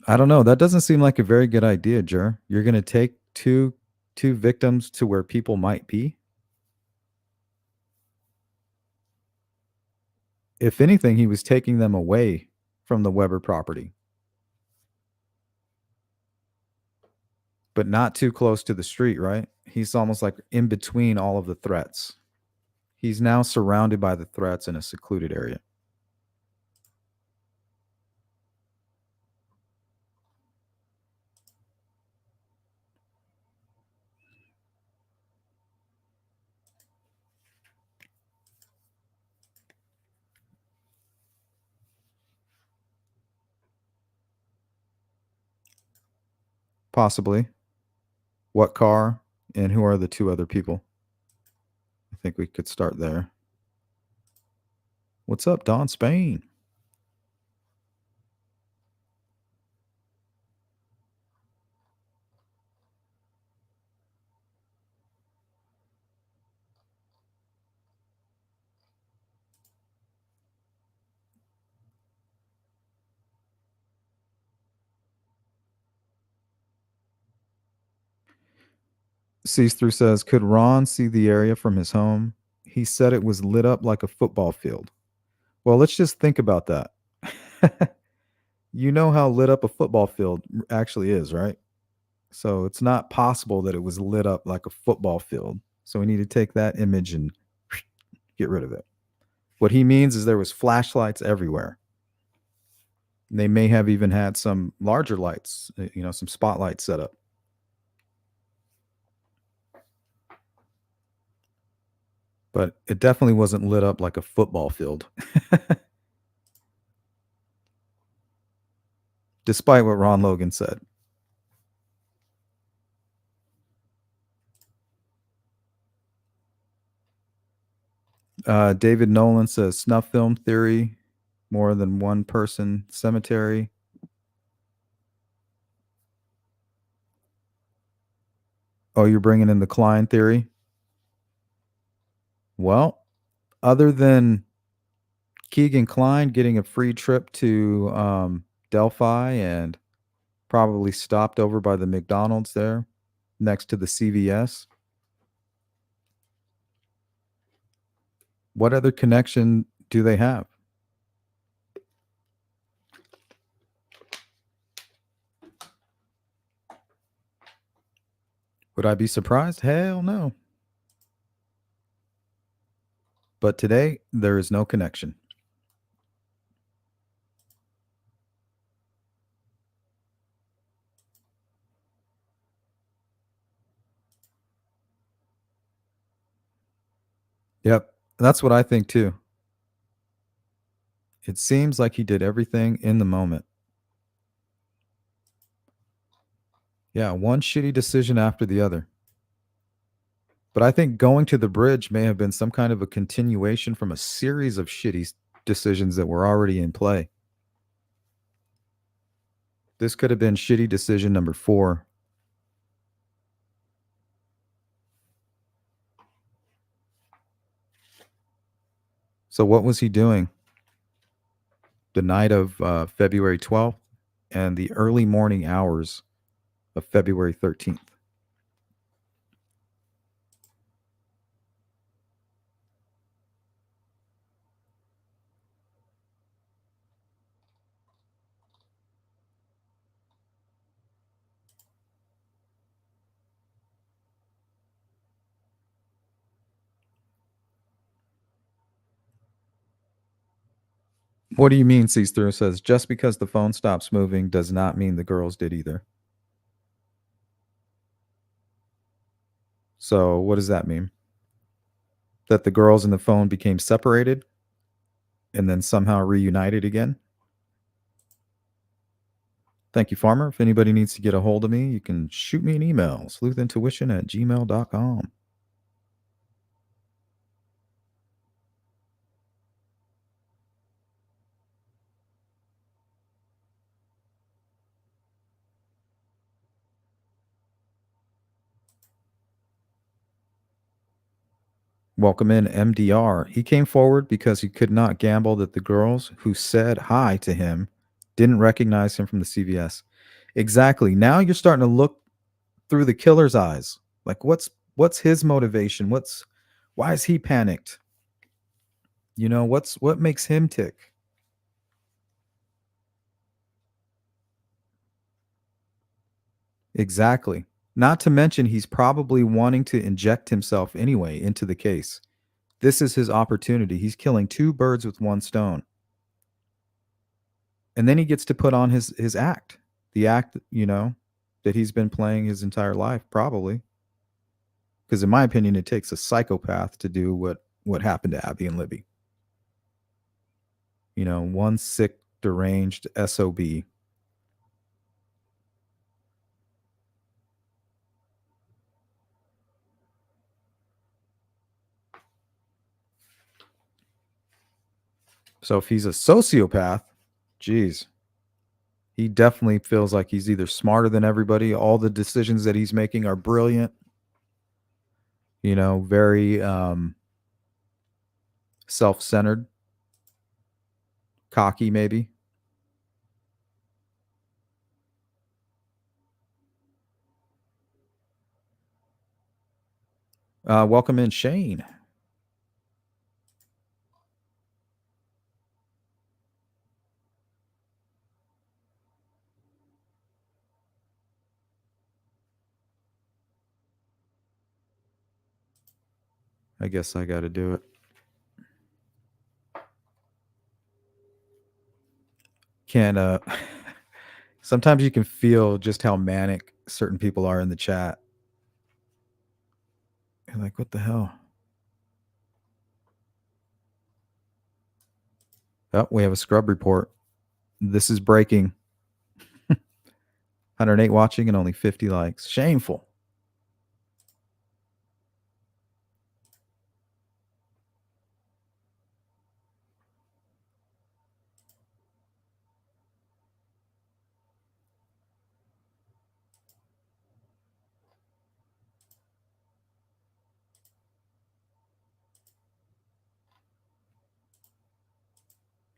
I don't know. That doesn't seem like a very good idea, Jer. You're going to take two victims to where people might be. If anything, he was taking them away from the Weber property, but not too close to the street, right? He's almost like in between all of the threats. He's now surrounded by the threats in a secluded area. Possibly. What car? And who are the two other people? I think we could start there. What's up, Don Spain? Sees through says, could Ron see the area from his home? He said it was lit up like a football field. Well, let's just think about that. You know how lit up a football field actually is, right? So it's not possible that it was lit up like a football field. So we need to take that image and get rid of it. What he means is there was flashlights everywhere. They may have even had some larger lights, some spotlights set up. But it definitely wasn't lit up like a football field. Despite what Ron Logan said. David Nolan says snuff film theory, more than one person cemetery. Oh, you're bringing in the Klein theory? Well, other than Keegan Klein getting a free trip to Delphi and probably stopped over by the McDonald's there next to the CVS, what other connection do they have? Would I be surprised? Hell no. But today, there is no connection. Yep, that's what I think too. It seems like he did everything in the moment. Yeah, one shitty decision after the other. But I think going to the bridge may have been some kind of a continuation from a series of shitty decisions that were already in play. This could have been shitty decision number 4. So what was he doing the night of February 12th and the early morning hours of February 13th? What do you mean, sees through says, just because the phone stops moving does not mean the girls did either. So what does that mean? That the girls and the phone became separated and then somehow reunited again? Thank you, Farmer. If anybody needs to get a hold of me, you can shoot me an email, sleuthintuition@gmail.com. Welcome in, MDR. He came forward because he could not gamble that the girls who said hi to him didn't recognize him from the CVS. Exactly. Now you're starting to look through the killer's eyes. Like what's his motivation? Why is he panicked? What makes him tick? Exactly. Not to mention he's probably wanting to inject himself anyway into the case. This is his opportunity. He's killing 2 birds with 1 stone. And then he gets to put on his act. The act, that he's been playing his entire life, probably. Because in my opinion, it takes a psychopath to do what happened to Abby and Libby. One sick, deranged SOB. So if he's a sociopath, geez, he definitely feels like he's either smarter than everybody. All the decisions that he's making are brilliant. Very self-centered, cocky, maybe. Welcome in, Shane. I guess I got to do it. Can sometimes you can feel just how manic certain people are in the chat. You're like, what the hell? Oh, we have a scrub report. This is breaking. 108 watching and only 50 likes. Shameful.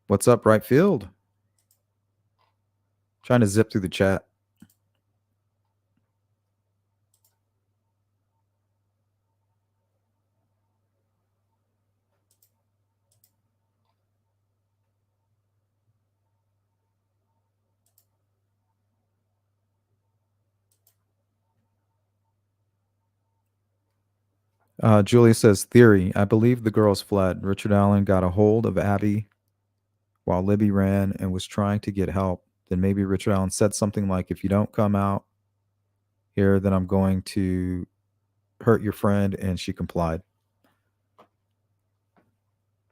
What's up, right field? Trying to zip through the chat. Julia says, theory. I believe the girls fled. Richard Allen got a hold of Abby while Libby ran and was trying to get help. Then maybe Richard Allen said something like, if you don't come out here, then I'm going to hurt your friend. And she complied.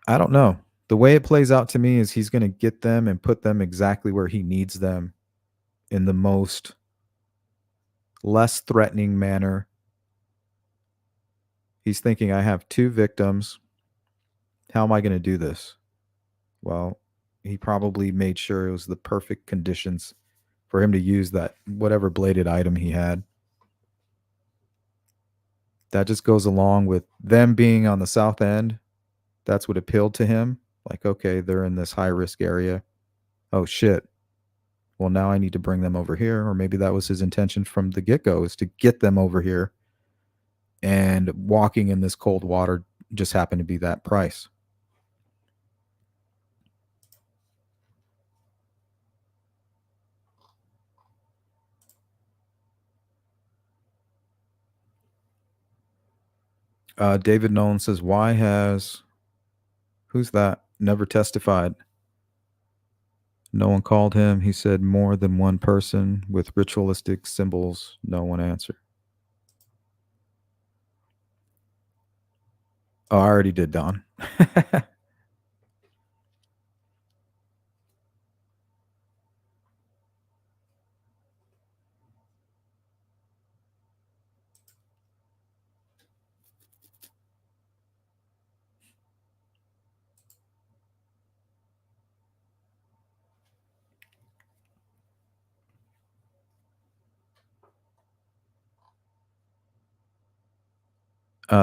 I don't know. The way it plays out to me is he's going to get them and put them exactly where he needs them in the most less threatening manner. He's thinking, I have 2 victims. How am I going to do this? Well, he probably made sure it was the perfect conditions for him to use that whatever bladed item he had. That just goes along with them being on the south end. That's what appealed to him. Like, okay, they're in this high risk area. Oh shit. Well, now I need to bring them over here. Or maybe that was his intention from the get-go, is to get them over here. And walking in this cold water just happened to be that price. David Nolan says, why has, who's that? Never testified. No one called him. He said more than one person with ritualistic symbols. No one answered. Oh, I already did, Don.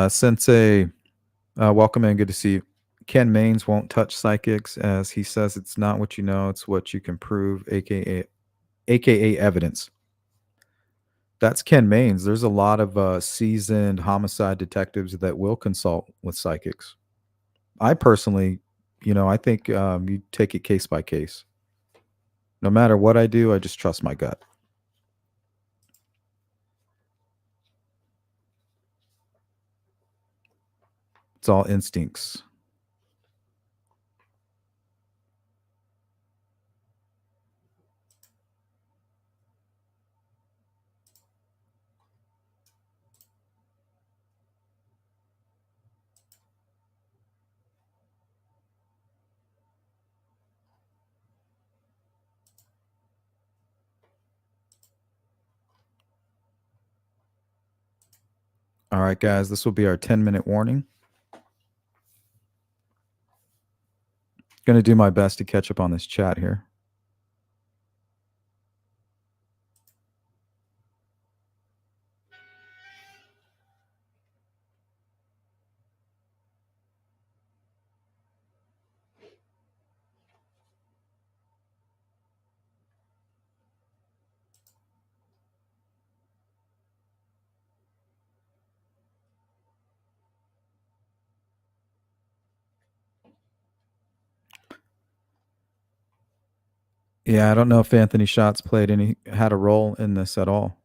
Sensei, welcome in. Good to see you. Ken Maines won't touch psychics, as he says it's not what you know, it's what you can prove, aka evidence. That's Ken Maines. There's a lot of seasoned homicide detectives that will consult with psychics. I personally, I think you take it case by case. No matter what I do, I just trust my gut. It's all instincts. All right, guys, this will be our 10-minute warning. Going to do my best to catch up on this chat here. Yeah, I don't know if Anthony Schatz had a role in this at all.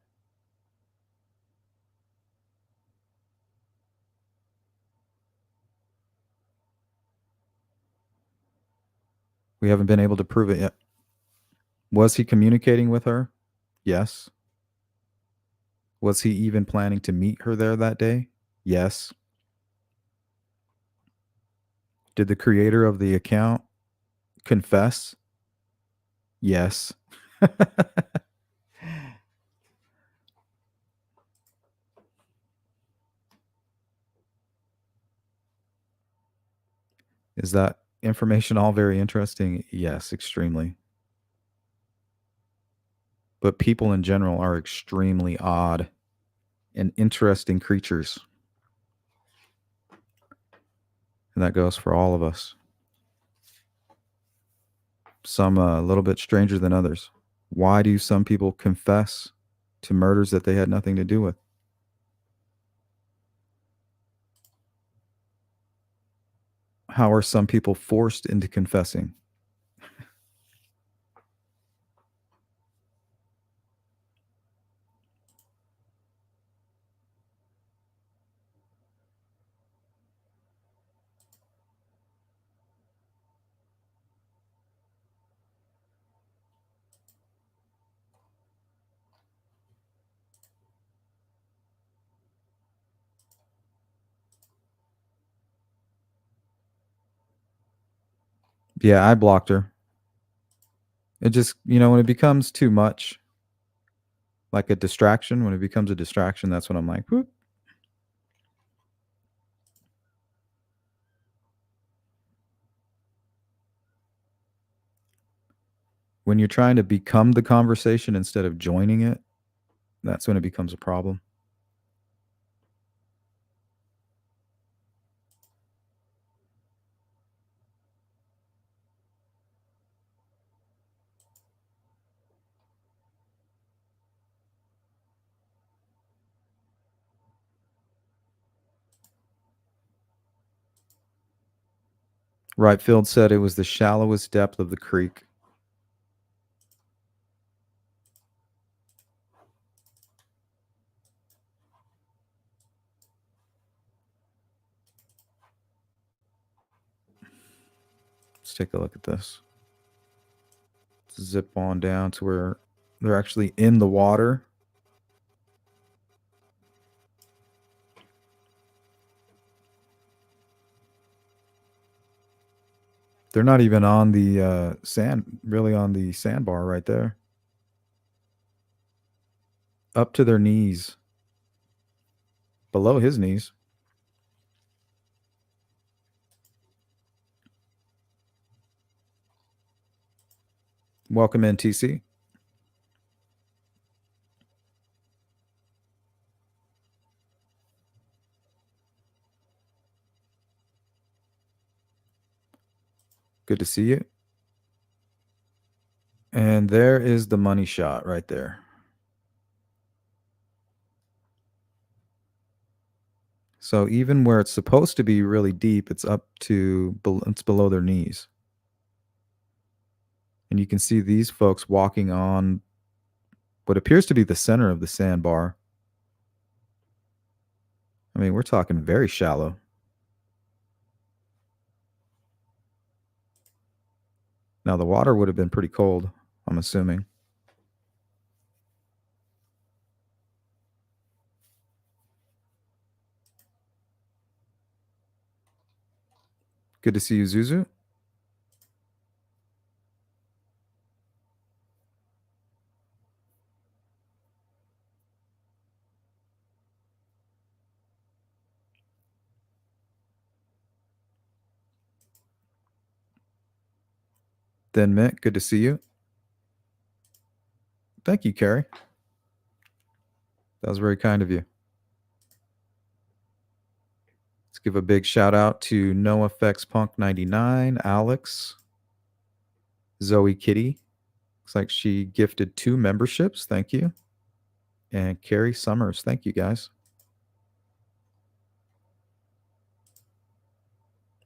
We haven't been able to prove it yet. Was he communicating with her? Yes. Was he even planning to meet her there that day? Yes. Did the creator of the account confess? Yes. Is that information all very interesting? Yes, extremely. But people in general are extremely odd and interesting creatures. And that goes for all of us. Some a little bit stranger than others. Why do some people confess to murders that they had nothing to do with? How are some people forced into confessing? Yeah, I blocked her. It just, when it becomes too much, like a distraction, when it becomes a distraction, that's when I'm like, whoop. When you're trying to become the conversation instead of joining it, that's when it becomes a problem. Right field said it was the shallowest depth of the creek. Let's take a look at this. Zip on down to where they're actually in the water. They're not even on the really on the sandbar right there. Up to their knees. Below his knees. Welcome in, TC. Good to see you. And there is the money shot right there. So even where it's supposed to be really deep, it's it's below their knees. And you can see these folks walking on what appears to be the center of the sandbar. I mean, we're talking very shallow. Now, the water would have been pretty cold, I'm assuming. Good to see you, Zuzu. Thin Mint, good to see you. Thank you, Carrie. That was very kind of you. Let's give a big shout out to NoFX Punk 99, Alex, Zoe Kitty. Looks like she gifted 2 memberships. Thank you. And Carrie Summers. Thank you, guys.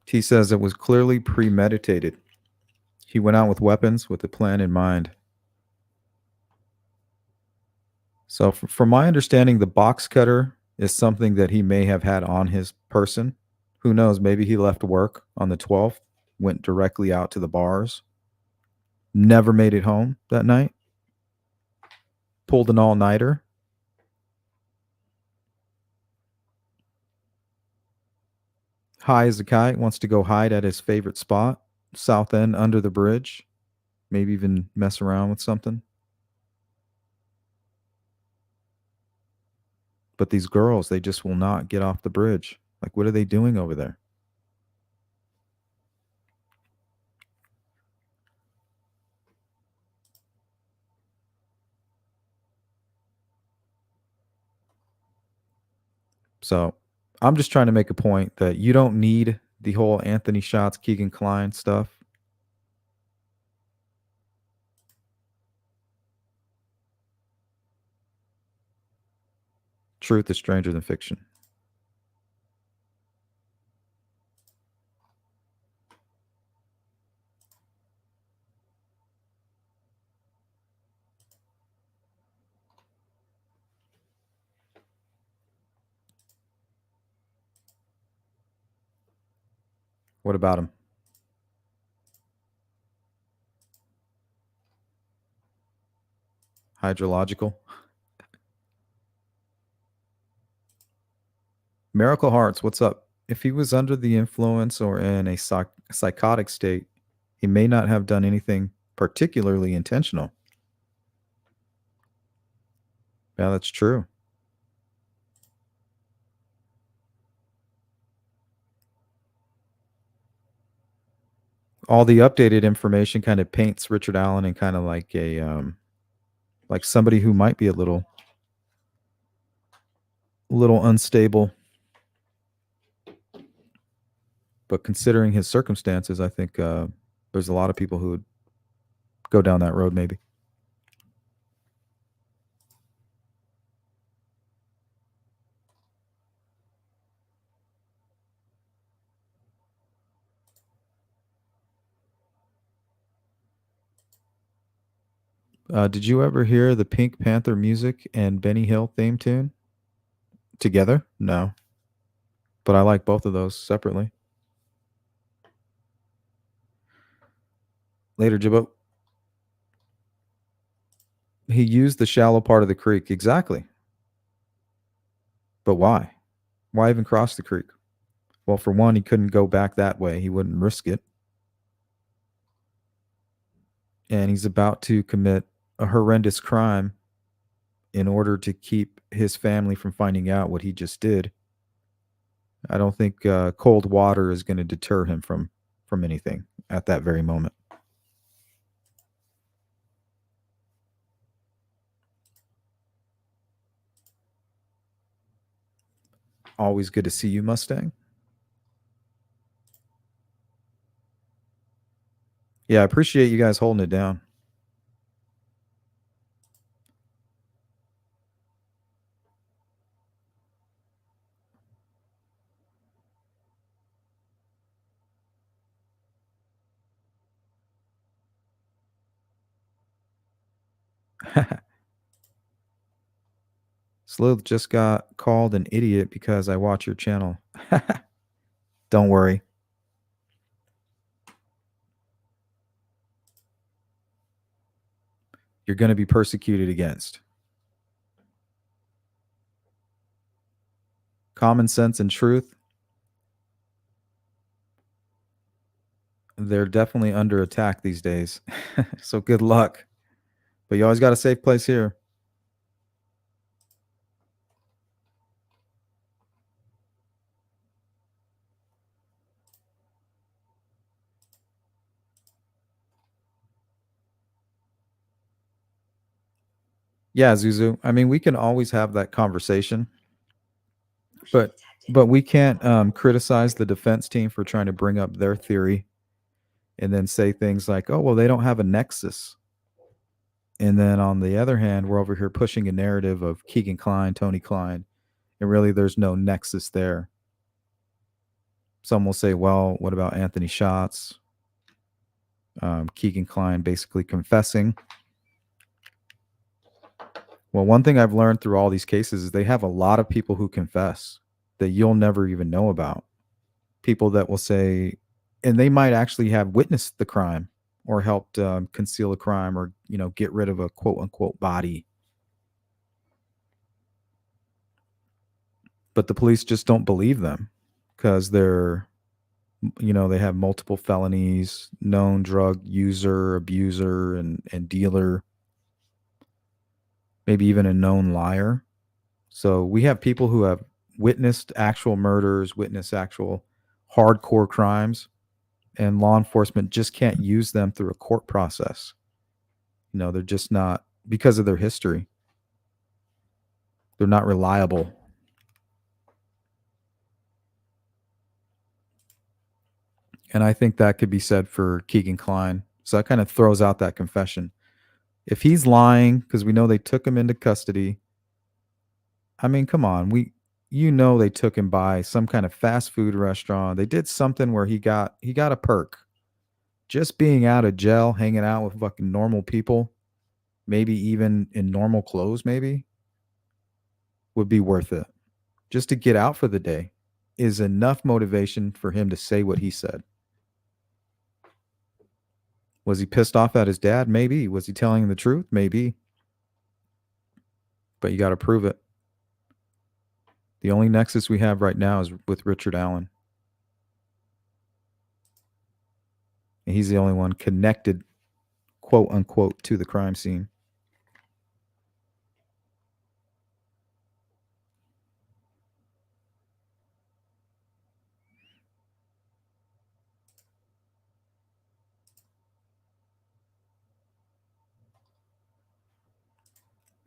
T says it was clearly premeditated. He went out with weapons with a plan in mind. So, from my understanding, the box cutter is something that he may have had on his person. Who knows? Maybe he left work on the 12th, went directly out to the bars, never made it home that night, pulled an all nighter. High as a kite, wants to go hide at his favorite spot, South End under the bridge, maybe even mess around with something. But these girls, they just will not get off the bridge. Like, what are they doing over there? So I'm just trying to make a point that you don't need the whole Anthony Shots, Keegan Klein stuff. Truth is stranger than fiction. What about him? Hydrological? Miracle Hearts, what's up? If he was under the influence or in a psychotic state, he may not have done anything particularly intentional. Yeah, that's true. All the updated information kind of paints Richard Allen in kind of like a like somebody who might be a little unstable. But considering his circumstances, I think there's a lot of people who would go down that road maybe. Did you ever hear the Pink Panther music and Benny Hill theme tune together? No. But I like both of those separately. Later, Jibbo. He used the shallow part of the creek. Exactly. But why? Why even cross the creek? Well, for one, he couldn't go back that way. He wouldn't risk it. And he's about to commit a horrendous crime in order to keep his family from finding out what he just did. I don't think cold water is going to deter him from anything at that very moment. Always good to see you, Mustang. Yeah, I appreciate you guys holding it down. Sleuth just got called an idiot because I watch your channel. Don't worry. You're going to be persecuted against. Common sense and truth, they're definitely under attack these days. So good luck. But you always got a safe place here. Yeah, Zuzu. I mean, we can always have that conversation, but we can't criticize the defense team for trying to bring up their theory and then say things like, "Oh, well, they don't have a nexus." And then on the other hand, we're over here pushing a narrative of Keegan Klein, Tony Klein, and really there's no nexus there. Some will say, "Well, what about Anthony Schatz?" Keegan Klein basically confessing. Well, one thing I've learned through all these cases is they have a lot of people who confess that you'll never even know about. People that will say, and they might actually have witnessed the crime or helped conceal a crime or get rid of a quote unquote body. But the police just don't believe them because they have multiple felonies, known drug user, abuser, and dealer, maybe even a known liar. So we have people who have witnessed actual murders, witnessed actual hardcore crimes, and law enforcement just can't use them through a court process. They're just not, because of their history. They're not reliable. And I think that could be said for Keegan Klein. So that kind of throws out that confession. If he's lying, because we know they took him into custody, I mean, come on, they took him by some kind of fast food restaurant. They did something where he got a perk. Just being out of jail, hanging out with fucking normal people, maybe even in normal clothes, maybe would be worth it. Just to get out for the day is enough motivation for him to say what he said. Was he pissed off at his dad? Maybe. Was he telling the truth? Maybe. But you got to prove it. The only nexus we have right now is with Richard Allen. And he's the only one connected, quote unquote, to the crime scene.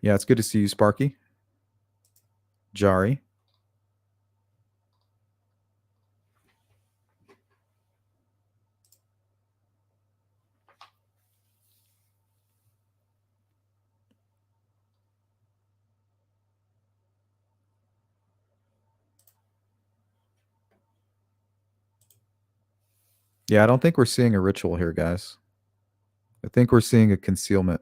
Yeah, it's good to see you, Sparky. Jari. Yeah, I don't think we're seeing a ritual here, guys. I think we're seeing a concealment.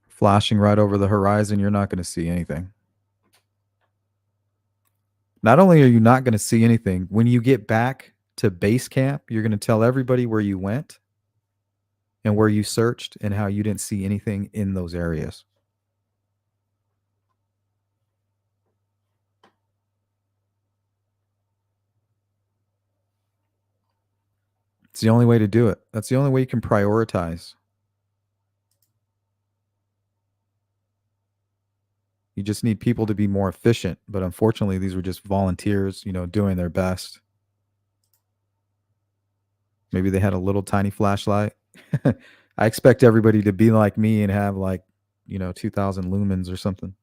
Flashing right over the horizon, you're not going to see anything. Not only are you not going to see anything, when you get back to base camp, you're going to tell everybody where you went and where you searched and how you didn't see anything in those areas. It's the only way to do it. That's the only way you can prioritize. You just need people to be more efficient. But unfortunately, these were just volunteers, doing their best. Maybe they had a little tiny flashlight. I expect everybody to be like me and have 2,000 lumens or something.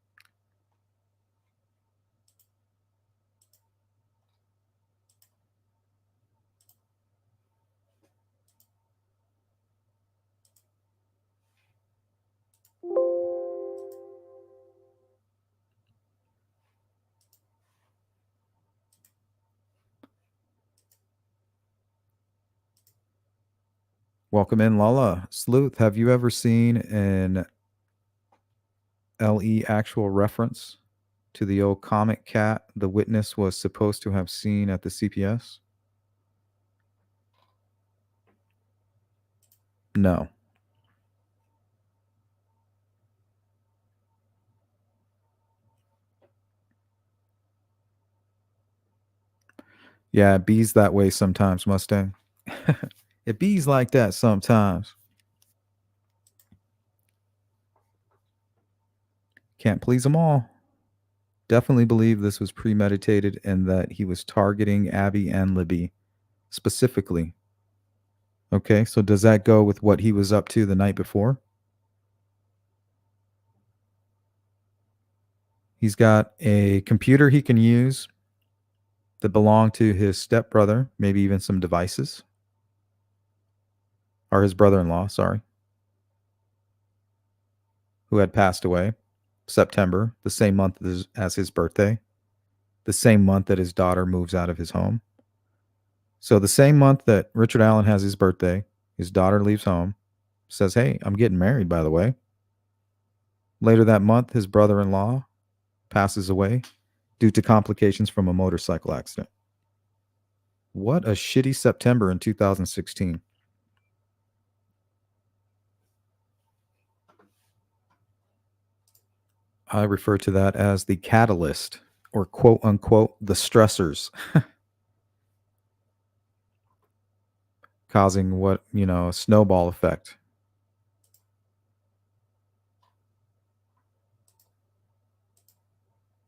Welcome in, Lala. Sleuth, have you ever seen an LE actual reference to the old comic cat the witness was supposed to have seen at the CPS? No. Yeah, it bees that way sometimes, Mustang. It bees like that sometimes. Can't please them all. Definitely believe this was premeditated and that he was targeting Abby and Libby specifically. Okay, so does that go with what he was up to the night before? He's got a computer he can use that belonged to his stepbrother, maybe even some devices. Or his brother in law, sorry, who had passed away. September, the same month as his birthday, the same month that his daughter moves out of his home. So, the same month that Richard Allen has his birthday, his daughter leaves home, says, "Hey, I'm getting married, by the way." Later that month, his brother in law passes away due to complications from a motorcycle accident. What a shitty September in 2016. I refer to that as the catalyst, or quote unquote, the stressors, causing what, a snowball effect.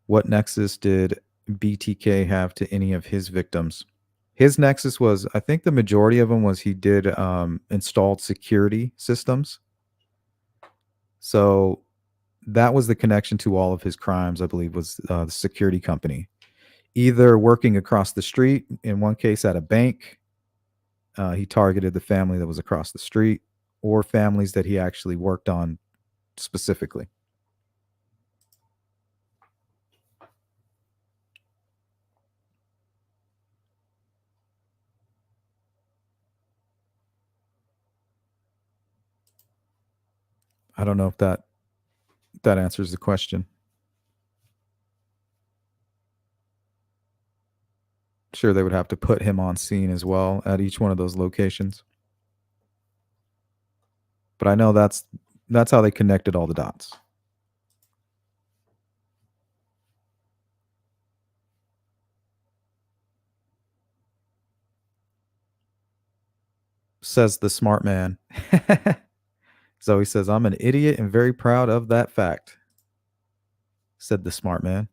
What nexus did BTK have to any of his victims? His nexus was, I think the majority of them was he did installed security systems. So that was the connection to all of his crimes, I believe, was the security company. Either working across the street, in one case at a bank, he targeted the family that was across the street, or families that he actually worked on specifically. I don't know if that answers the question. Sure, they would have to put him on scene as well at each one of those locations. But I know that's how they connected all the dots. Says the smart man. Zoe says, "I'm an idiot and very proud of that fact," said the smart man.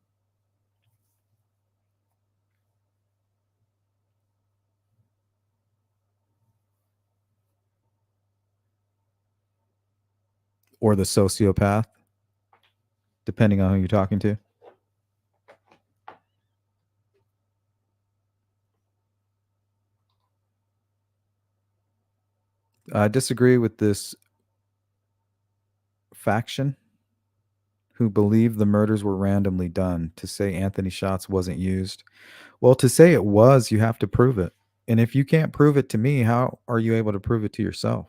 Or the sociopath, depending on who you're talking to. I disagree with this faction who believe the murders were randomly done to say Anthony Shots wasn't used. Well, to say it was, you have to prove it. And if you can't prove it to me, how are you able to prove it to yourself?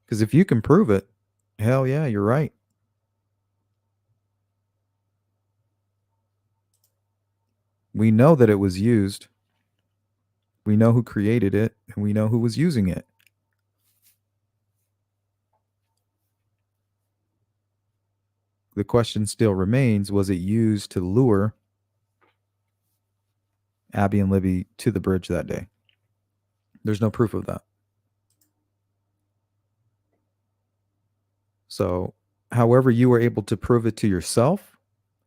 Because if you can prove it, hell yeah, you're right. We know that it was used. We know who created it, and we know who was using it. The question still remains, was it used to lure Abby and Libby to the bridge that day? There's no proof of that. So, however you were able to prove it to yourself,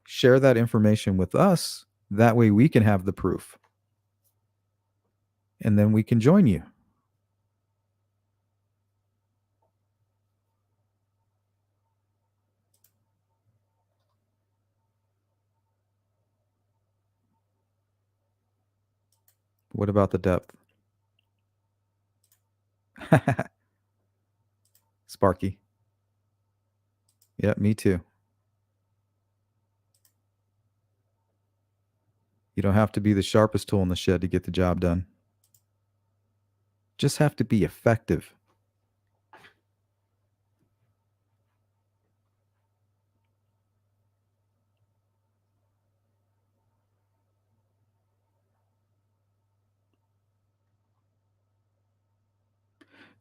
share that information with us. That way we can have the proof. And then we can join you. What about the depth? Sparky. Yep, me too. You don't have to be the sharpest tool in the shed to get the job done. Just have to be effective.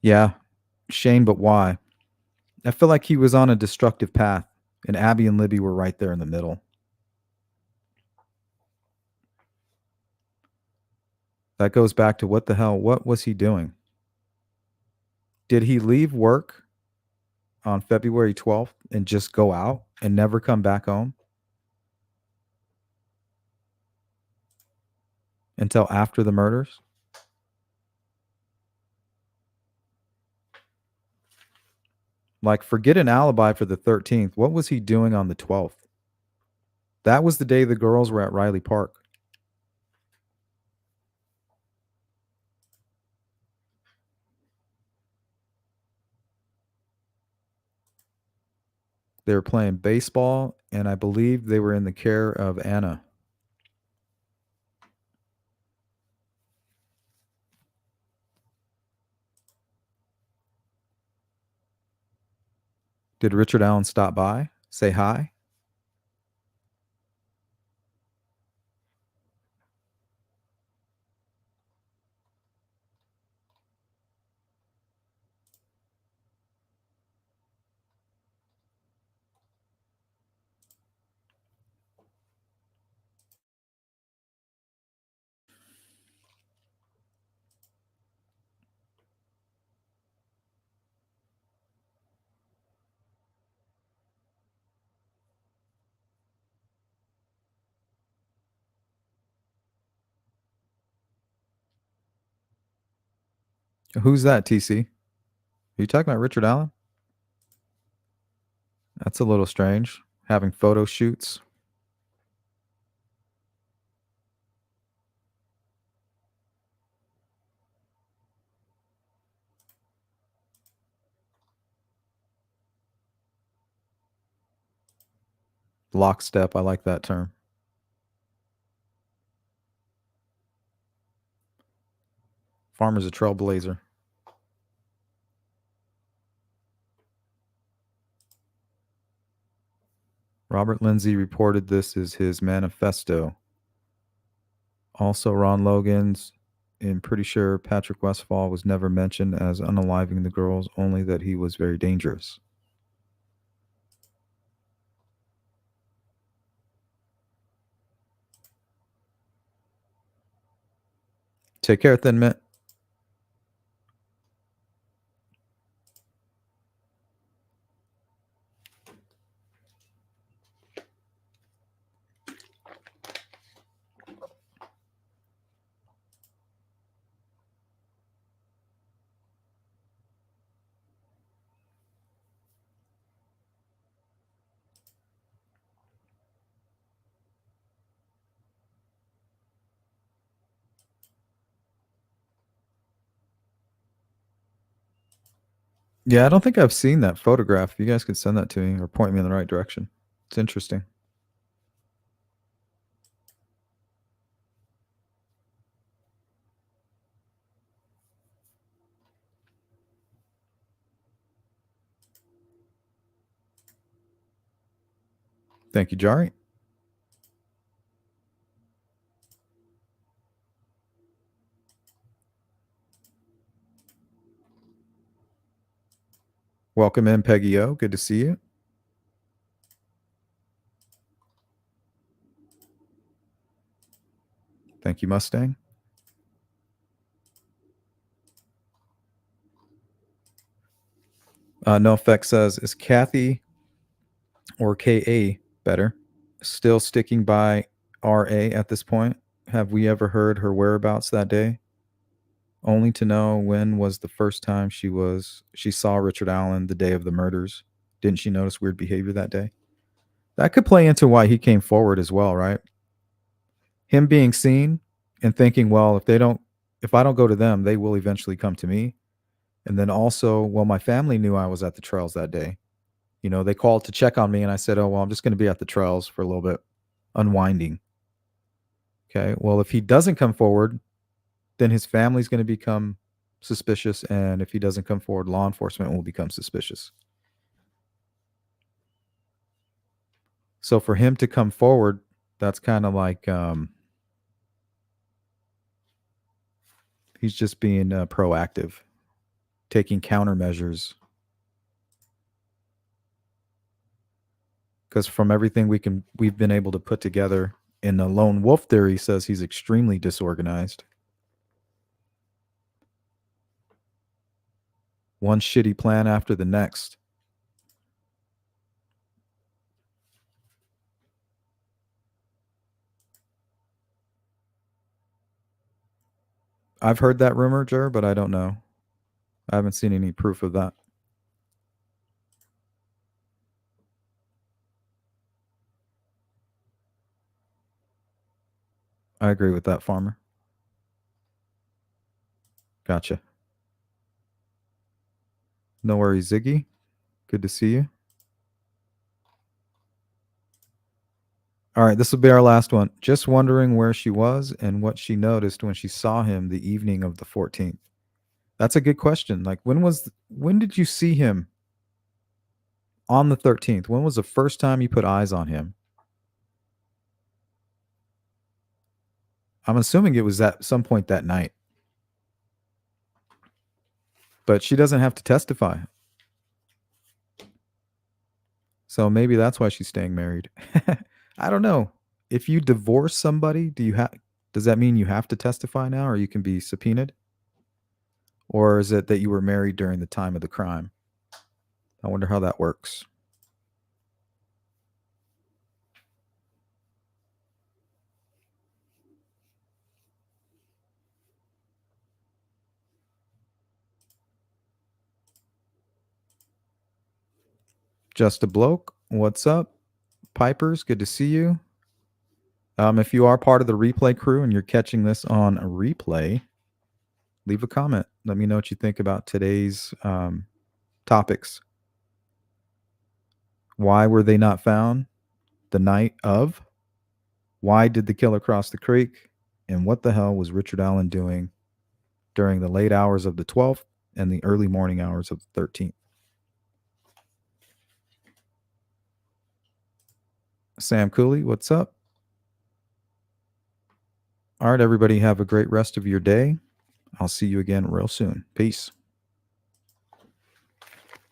Yeah, Shane, but why? I feel like he was on a destructive path, and Abby and Libby were right there in the middle. That goes back to what the hell? What was he doing? Did he leave work on February 12th and just go out and never come back home until after the murders? Like, forget an alibi for the 13th. What was he doing on the 12th? That was the day the girls were at Riley Park. They were playing baseball, and I believe they were in the care of Anna. Did Richard Allen stop by, say hi? Who's that, TC? Are you talking about Richard Allen? That's a little strange. Having photo shoots. Lockstep. I like that term. Farmer's a trailblazer. Robert Lindsay reported this as his manifesto. Also, Ron Logan's. I'm pretty sure Patrick Westfall was never mentioned as unaliving the girls, only that he was very dangerous. Take care, Thin Mint. Yeah, I don't think I've seen that photograph. You guys could send that to me or point me in the right direction. It's interesting. Thank you, Jari. Welcome in, Peggy O. Good to see you. Thank you, Mustang. No Effect says, is Kathy or KA better? Still sticking by RA at this point? Have we ever heard her whereabouts that day? Only to know when was the first time she saw Richard Allen the day of the murders. Didn't she notice weird behavior that day? That could play into why he came forward as well, right? Him being seen and thinking, well, if I don't go to them, they will eventually come to me. And then also, well, my family knew I was at the trails that day. You know, they called to check on me and I said, oh, well, I'm just going to be at the trails for a little bit, unwinding. Okay. Well, if he doesn't come forward, then his family's going to become suspicious. And if he doesn't come forward, law enforcement will become suspicious. So for him to come forward, that's kind of like he's just being proactive, taking countermeasures. Because from everything we've been able to put together in the lone wolf theory says he's extremely disorganized. One shitty plan after the next. I've heard that rumor, Jer, but I don't know. I haven't seen any proof of that. I agree with that, Farmer. Gotcha. No worries, Ziggy. Good to see you. All right, this will be our last one. Just wondering where she was and what she noticed when she saw him the evening of the 14th. That's a good question. Like when did you see him on the 13th? When was the first time you put eyes on him? I'm assuming it was at some point that night. But she doesn't have to testify. So maybe that's why she's staying married. I don't know. If you divorce somebody, does that mean you have to testify now, or you can be subpoenaed? Or is it that you were married during the time of the crime? I wonder how that works. Just a bloke. What's up? Pipers, good to see you. If you are part of the replay crew and you're catching this on a replay, leave a comment. Let me know what you think about today's topics. Why were they not found the night of? Why did the killer cross the creek? And what the hell was Richard Allen doing during the late hours of the 12th and the early morning hours of the 13th? Sam Cooley, what's up? All right, everybody, have a great rest of your day. I'll see you again real soon. Peace.